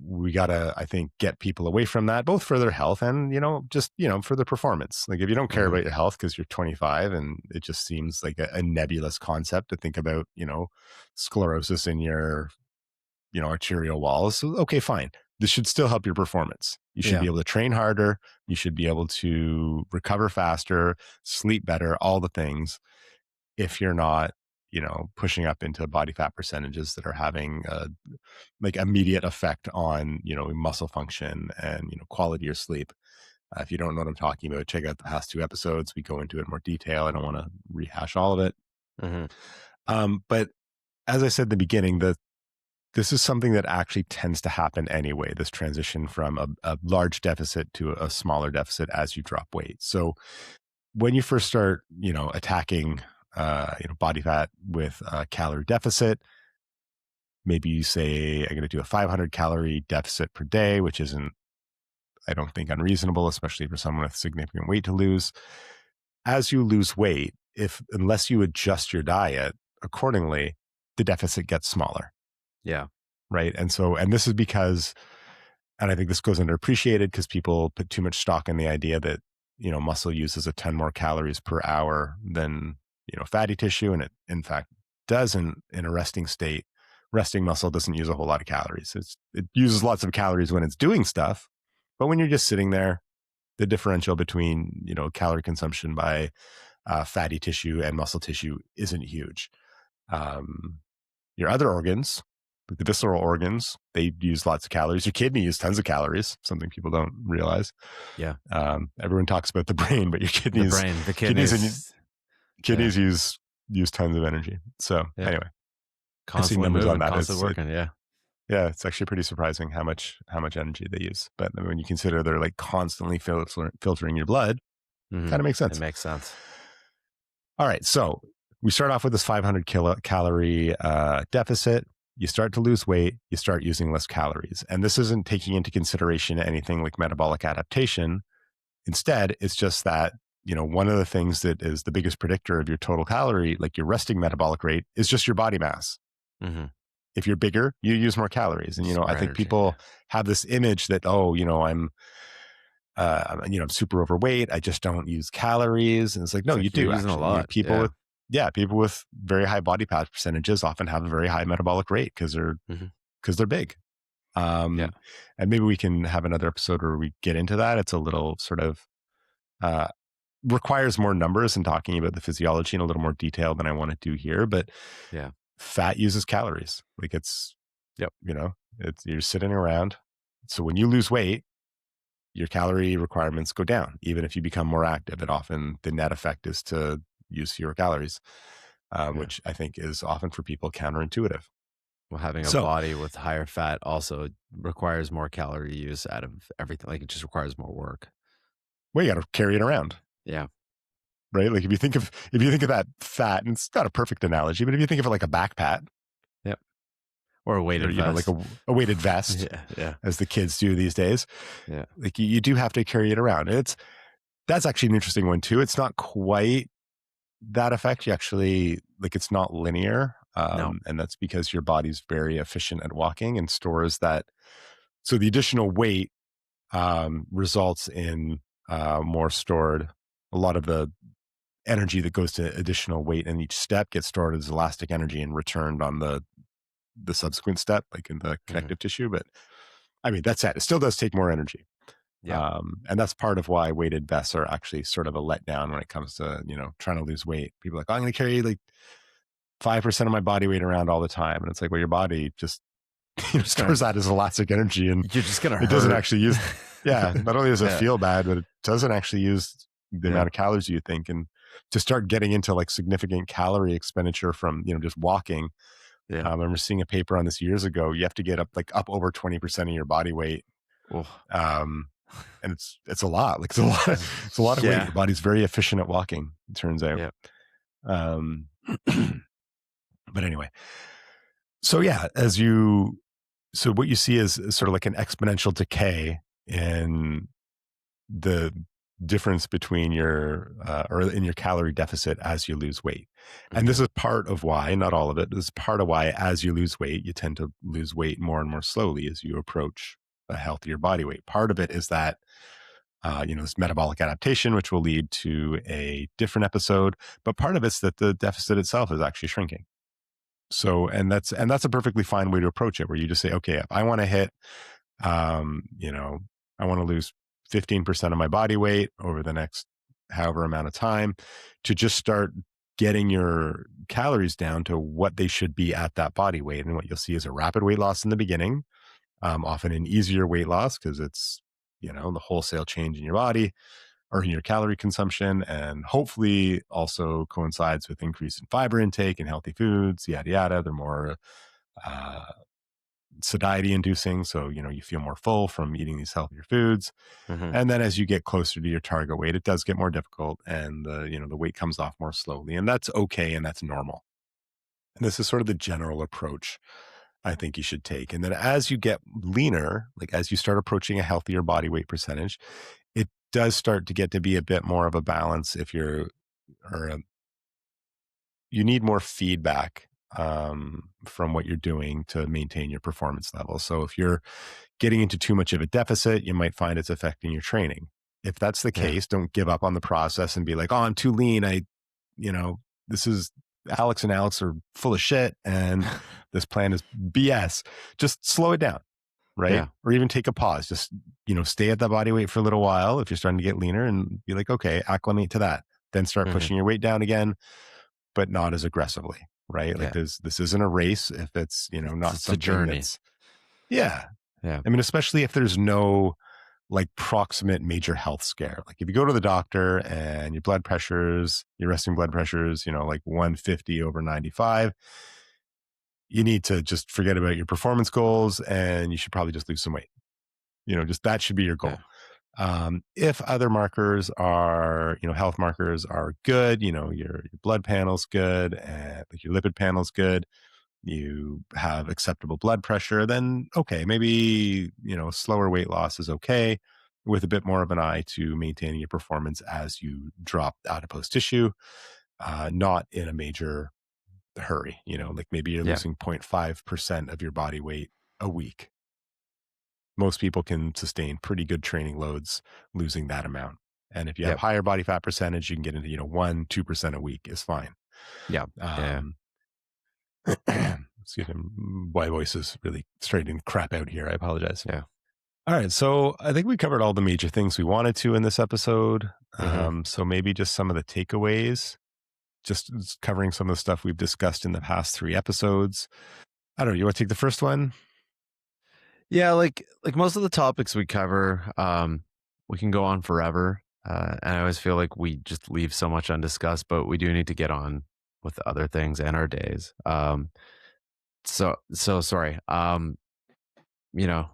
we gotta, I think, get people away from that, both for their health and just for their performance. Like if you don't care Mhm. about your health because you're 25 and it just seems like a nebulous concept to think about sclerosis in your arterial walls, so, okay, fine, this should still help your performance. You should Yeah. be able to train harder, you should be able to recover faster, sleep better, all the things, if you're not pushing up into body fat percentages that are having a like immediate effect on muscle function and quality of your sleep. If you don't know what I'm talking about, check out the past 2 episodes. We go into it in more detail. I don't want to rehash all of it. Mhm. But as I said in the beginning, this is something that actually tends to happen anyway, this transition from a large deficit to a smaller deficit as you drop weight. So when you first start attacking body fat with a calorie deficit, maybe you say, I'm going to do a 500 calorie deficit per day, which isn't, I don't think, unreasonable, especially for someone with significant weight to lose. As you lose weight, unless you adjust your diet accordingly, the deficit gets smaller, Yeah. right? And this is because, and I think this goes underappreciated because people put too much stock in the idea that muscle uses a ton more calories per hour than fatty tissue, and it in fact doesn't. In a resting state, resting muscle doesn't use a whole lot of calories. It uses lots of calories when it's doing stuff, but when you're just sitting there, the differential between calorie consumption by fatty tissue and muscle tissue isn't huge. Um, your other organs, like the visceral organs, they use lots of calories. Your kidney uses tons of calories, something people don't realize. Yeah. Everyone talks about the brain, but your The brain, the kidneys and kidneys. Yeah. kidneys use tons of energy. So Yeah. anyway, I've seen Constantly numbers on moving, that. constantly working. Yeah. Yeah, it's actually pretty surprising how much energy they use. But when you consider they're like constantly filtering your blood, kind Mhm. of makes It sense. makes sense. All right, so we start off with this 500 calorie deficit. You start to lose weight, you start using less calories. And this isn't taking into consideration anything like metabolic adaptation. Instead, it's just that, one of the things that is the biggest predictor of your total calorie, like your resting metabolic rate, is just your body mass. Mhm. If you're bigger, you use more calories. And, Just I more think energy. Yeah. people have this image that, I'm super overweight. I just don't use calories. And it's like, no, It's you like you're do using a actually. lot. Yeah. People with very high body fat percentages often have a very high metabolic rate because Mhm. they're big. Yeah. And maybe we can have another episode where we get into that. It's a little sort of, uh, requires more numbers and talking about the physiology in a little more detail than I want to do here, but Yeah. fat uses calories. Like Yep. you're sitting around. So when you lose weight, your calorie requirements go down. Even if you become more active, it often, the net effect is to use fewer calories, Yeah. which I think is often for people counterintuitive. Well, having a So, body with higher fat also requires more calorie use out of everything. Like it just requires more work. well, you got to carry it around, Yeah. right? Like if you think of that fat, and it's not a perfect analogy, but if you think of it like a backpack, Yep. Or a or weighted like vest. a weighted vest, Yeah. Yeah. as the kids do these days, Yeah. like you do have to carry it around. That's actually an interesting one too. It's not quite that effect. You actually like it's not linear. No. And that's because your body's very efficient at walking and stores that. So the additional weight results in more stored. A lot of the energy that goes to additional weight in each step gets stored as elastic energy and returned on the subsequent step, like in the Hmm. connective tissue. But I mean, that's it. It still does take more energy. Yeah. And that's part of why weighted vests are actually sort of a letdown when it comes to, trying to lose weight. People are like, oh, I'm going to carry like 5% of my body weight around all the time. And it's like, well, your body just Just gonna stores that as elastic energy and you're just gonna it doesn't hurt. actually use, yeah, not only does it Yeah. feel bad, but it doesn't actually use the Yeah. amount of calories you think. And to start getting into like significant calorie expenditure from, just walking. Yeah. I remember seeing a paper on this years ago. You have to get up over 20% of your body weight. Oh. Um, and it's a lot. Like it's a lot of weight. Yeah. Your body's very efficient at walking, it turns out. Yeah. Um, but anyway, so yeah, so what you see is sort of like an exponential decay in the difference between your or in your calorie deficit as you lose weight. And this Okay. is part of why, not all of it, this is part of why as you lose weight, you tend to lose weight more and more slowly as you approach a healthier body weight. Part of it is that this metabolic adaptation, which will lead to a different episode. But part of it's that the deficit itself is actually shrinking. So, and that's a perfectly fine way to approach it, where you just say, okay, if I want to hit, um, you know, I want to lose 15% of my body weight over the next however amount of time, to just start getting your calories down to what they should be at that body weight. And what you'll see is a rapid weight loss in the beginning, often an easier weight loss because it's, the wholesale change in your body or in your calorie consumption, and hopefully also coincides with increase in fiber intake and healthy foods, yada, yada. They're more uh, satiety inducing. So, you feel more full from eating these healthier foods. Hmm. And then as you get closer to your target weight, it does get more difficult and the weight comes off more slowly. And that's okay. And that's normal. And this is sort of the general approach I think you should take. And then as you get leaner, like as you start approaching a healthier body weight percentage, it does start to get to be a bit more of a balance if you're, or you need more feedback from what you're doing to maintain your performance level. So if you're getting into too much of a deficit, you might find it's affecting your training. If that's the Yeah. case, don't give up on the process and be like, oh, I'm too lean. You know, this is Alex and Alex are full of shit and this plan is BS. Just slow it down, right? Yeah. Or even take a pause. Just, stay at that body weight for a little while if you're starting to get leaner and be like, okay, acclimate to that. Then start Hmm. pushing your weight down again, but not as aggressively, right? Like Yeah. this isn't a race if it's, not It's a something journey. that's, yeah. Yeah. I mean, especially if there's no like proximate major health scare. Like if you go to the doctor and your resting blood pressures, like 150 over 95, you need to just forget about your performance goals and you should probably just lose some weight. Just that should be your Yeah. goal. If other markers are, health markers are good, your blood panel's good and like your lipid panel's good, you have acceptable blood pressure, then okay, maybe, slower weight loss is okay with a bit more of an eye to maintaining your performance as you drop adipose tissue, not in a major hurry, like maybe you're Yeah. losing 0.5% of your body weight a week. Most people can sustain pretty good training loads losing that amount. And if you have Yep. higher body fat percentage, you can get into, 1, 2% a week is fine. Yeah. Yeah. Um, excuse me, my voice is really straightening crap out here. I apologize. Yeah. All right. So I think we covered all the major things we wanted to in this episode. Hmm. So maybe just some of the takeaways, just covering some of the stuff we've discussed in the past 3 episodes. I don't know. You want to take the first one? Yeah. Like most of the topics we cover, we can go on forever. And I always feel like we just leave so much undiscussed, but we do need to get on with other things and our days. So sorry. You know,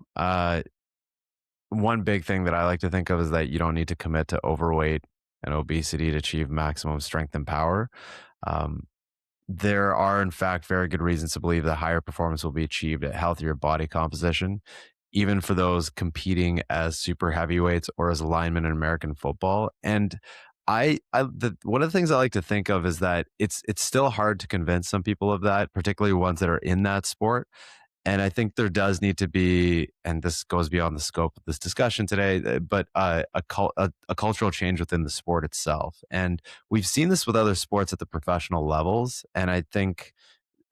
one big thing that I like to think of is that you don't need to commit to overweight and obesity to achieve maximum strength and power. Um, there are, in fact, very good reasons to believe that higher performance will be achieved at healthier body composition, even for those competing as super heavyweights or as linemen in American football. And One of the things I like to think of is that it's still hard to convince some people of that, particularly ones that are in that sport. And I think there does need to be, and this goes beyond the scope of this discussion today, but a cultural change within the sport itself. And we've seen this with other sports at the professional levels. And I think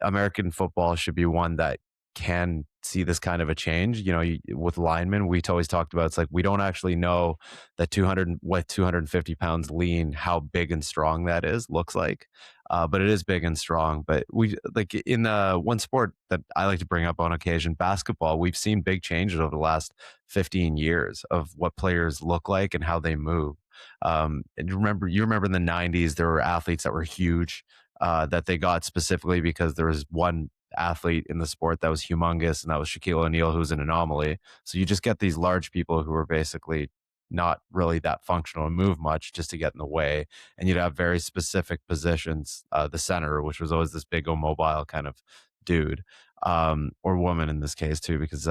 American football should be one that can see this kind of a change. You know, with linemen, we always talked about, it's like we don't actually know that 250 pounds lean, how big and strong that is, looks like. But it is big and strong. But we, like, in one sport that I like to bring up on occasion, basketball, we've seen big changes over the last 15 years of what players look like and how they move. And you remember in the 90s, there were athletes that were huge, that they got specifically because there was one athlete in the sport that was humongous, and that was Shaquille O'Neal, who was an anomaly. So you just get these large people who are basically not really that functional and move much, just to get in the way. And you'd have very specific positions, the center, which was always this big immobile kind of dude, or woman in this case too, because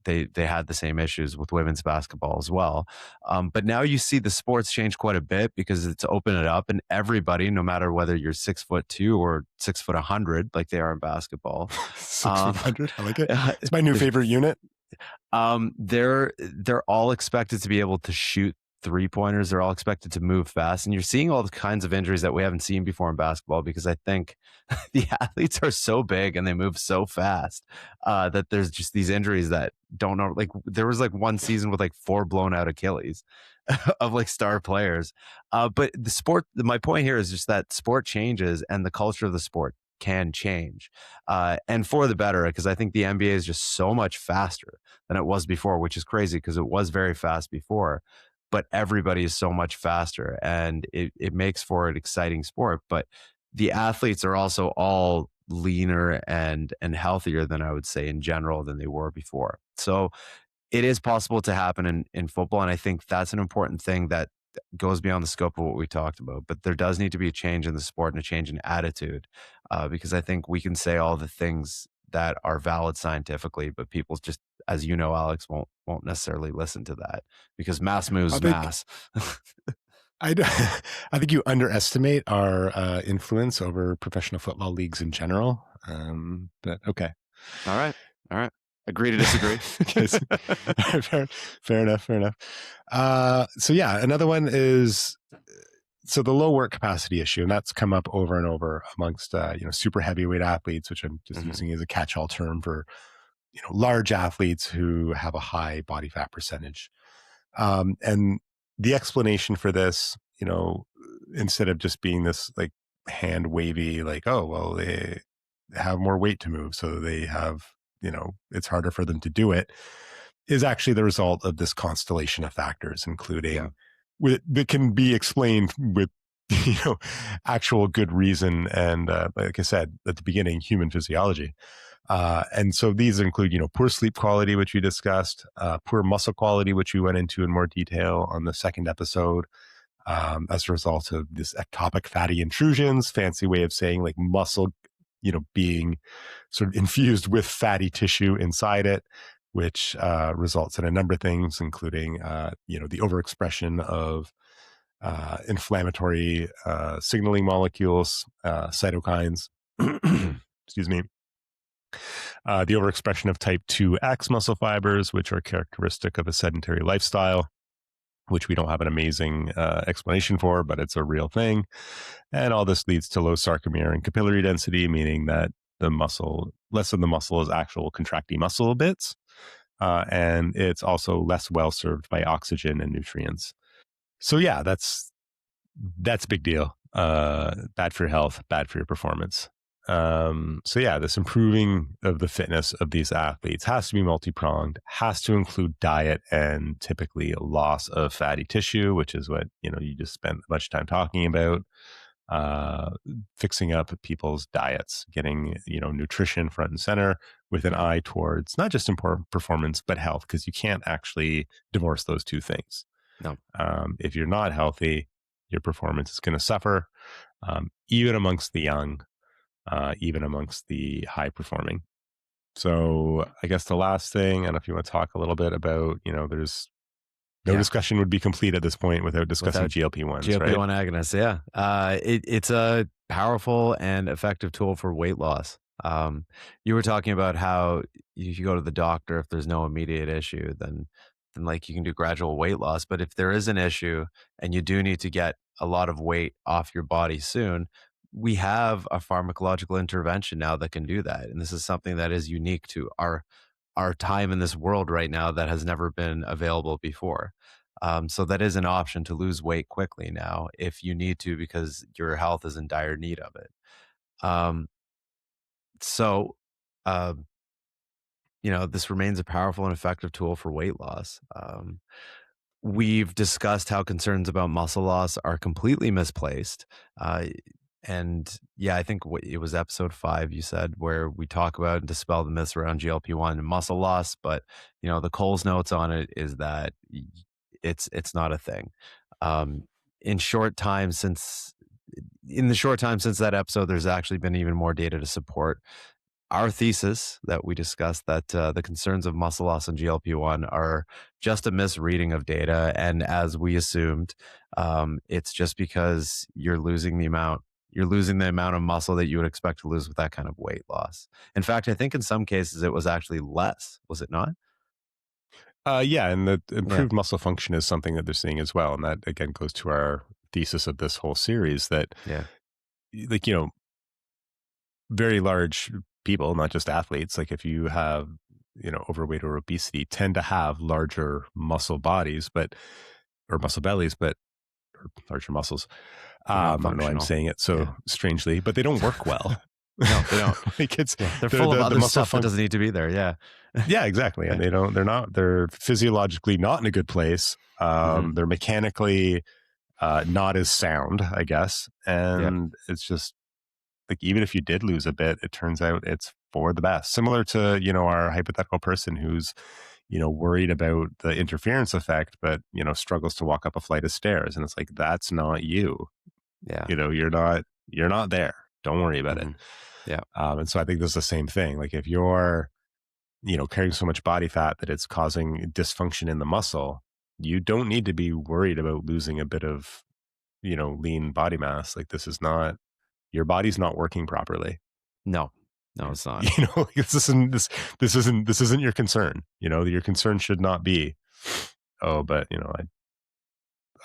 they had the same issues with women's basketball as well. But now you see the sports change quite a bit because it's opened it up, and everybody, no matter whether you're 6'2" or 6'100", like they are in basketball, 6 foot um, 100. I like it. It's my new favorite unit. they're all expected to be able to shoot three pointers. They're all expected to move fast, and you're seeing all the kinds of injuries that we haven't seen before in basketball, because I think the athletes are so big and they move so fast, that there's just these injuries that don't know. Like, there was like one season with like 4 blown out Achilles of like star players. But the sport, my point here is just that sport changes and the culture of the sport can change, and for the better, because I think the NBA is just so much faster than it was before, which is crazy because it was very fast before. But everybody is so much faster, and it makes for an exciting sport. But the athletes are also all leaner and healthier than, I would say, in general, than they were before. So it is possible to happen in football. And I think that's an important thing that goes beyond the scope of what we talked about. But there does need to be a change in the sport and a change in attitude, because I think we can say all the things that are valid scientifically, but people just, as you know, Alex, won't necessarily listen to that, because mass I moves think mass. I, I think you underestimate our influence over professional football leagues in general. But okay. All right. All right. Agree to disagree. Okay, fair enough. Fair enough. So yeah, another one is the low work capacity issue, and that's come up over and over amongst super heavyweight athletes, which I'm just Mhm. using as a catch-all term for large athletes who have a high body fat percentage. And the explanation for this, instead of just being this like hand wavy, like, oh, well, they have more weight to move. So they have, it's harder for them to do it, is actually the result of this constellation of factors, Yeah. including that can be explained with, you know, actual good reason. And like I said at the beginning, human physiology. And so these include, poor sleep quality, which we discussed, poor muscle quality, which we went into in more detail on the second episode, as a result of this ectopic fatty intrusions, fancy way of saying like muscle, being sort of infused with fatty tissue inside it, which results in a number of things, including, the overexpression of inflammatory signaling molecules, cytokines. Excuse me. The overexpression of type 2X muscle fibers, which are characteristic of a sedentary lifestyle, which we don't have an amazing explanation for, but it's a real thing. And all this leads to low sarcomere and capillary density, meaning that less of the muscle is actual contracting muscle bits. And it's also less well served by oxygen and nutrients. So yeah, that's a big deal. Bad for your health, bad for your performance. So yeah, this improving of the fitness of these athletes has to be multi-pronged, has to include diet and typically a loss of fatty tissue, which is what, you just spent much time talking about. Uh, Fixing up people's diets, getting, nutrition front and center with an eye towards not just important performance, but health, because you can't actually divorce those two things. No. If you're not healthy, your performance is going to suffer, even amongst the young, even amongst the high performing. So I guess the last thing, I don't know if you want to talk a little bit about, there's No Yeah. discussion would be complete at this point without discussing Without GLP-1s, right? GLP-1 agonists, yeah. It's a powerful and effective tool for weight loss. You were talking about how if you go to the doctor, if there's no immediate issue, then like you can do gradual weight loss. But if there is an issue and you do need to get a lot of weight off your body soon, we have a pharmacological intervention now that can do that. And this is something that is unique to our time in this world right now that has never been available before. So that is an option to lose weight quickly now if you need to because your health is in dire need of it. Um, so, uh, this remains a powerful and effective tool for weight loss. We've discussed how concerns about muscle loss are completely misplaced. Uh, and yeah, I think it was episode 5 you said where we talk about and dispel the myths around GLP-1 and muscle loss. But the Coles notes on it is that it's not a thing. Um, in short time since in the short time since that episode, there's actually been even more data to support our thesis that we discussed that the concerns of muscle loss and GLP-1 are just a misreading of data. And as we assumed, it's just because you're losing the amount of muscle that you would expect to lose with that kind of weight loss. In fact, I think in some cases it was actually less, was it not? Yeah, and the Yeah. improved muscle function is something that they're seeing as well, and that again goes to our thesis of this whole series that, Yeah. like, very large people, not just athletes, like if you have, overweight or obesity, tend to have larger muscle bodies, but or muscle bellies, but or larger muscles. They're not I don't know why I'm functional. saying it so Yeah. strangely, but they don't work well. No, they don't. Like it's Yeah. They're they're full of the other muscle stuff that function. doesn't need to be there. Yeah. Yeah, exactly. And Yeah. they're physiologically not in a good place. Hmm. They're mechanically not as sound, I guess. Yeah. And it's just like, even if you did lose a bit, it turns out it's for the best. Similar to, our hypothetical person who's, worried about the interference effect, but, struggles to walk up a flight of stairs. And it's like, that's not you. Yeah. You're not there. Don't worry about it. Hmm. Yeah. And so I think this is the same thing. Like if you're, carrying so much body fat that it's causing dysfunction in the muscle, you don't need to be worried about losing a bit of, lean body mass. Like this is not, your body's not working properly. No. No, it's not. Like, this isn't your concern. Your concern should not be, oh, but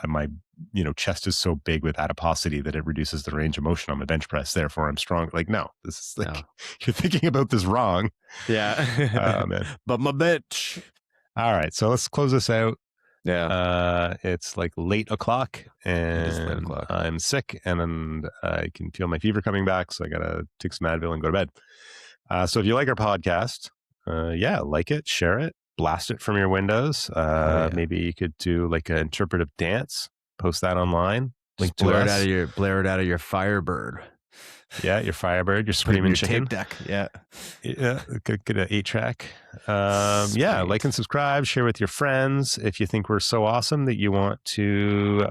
my chest is so big with adiposity that it reduces the range of motion on my bench press. Therefore, I'm strong. Like, no, this is like No. you're thinking about this wrong. Yeah. Man. But my bitch. All right, so let's close this out. Yeah. It's like late o'clock, It is late and o'clock. I'm sick, and I can feel my fever coming back, so I gotta take some Advil and go to bed. So if you like our podcast, yeah, like it, share it, blast it from your windows. Oh yeah. Maybe you could do like an interpretive dance, post that online, link Just to us. blare it out of your Firebird. Yeah, your Firebird, your Put it in screaming your chicken. tape deck. Yeah. Yeah, get an 8-track. Yeah, like Sweet. and subscribe, share with your friends. If you think we're so awesome that you want to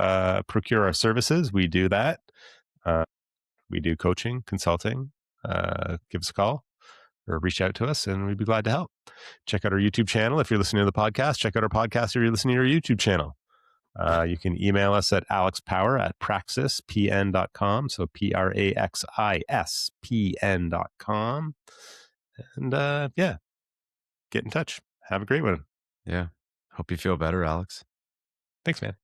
procure our services, we do that. We do coaching, consulting. Give us a call or reach out to us, and we'd be glad to help. Check out our YouTube channel if you're listening to the podcast. Check out our podcast if you're listening to our YouTube channel. You can email us at alexpower@praxispn.com. So praxispn.com. And yeah, get in touch. Have a great one. Yeah. Hope you feel better, Alex. Thanks, man.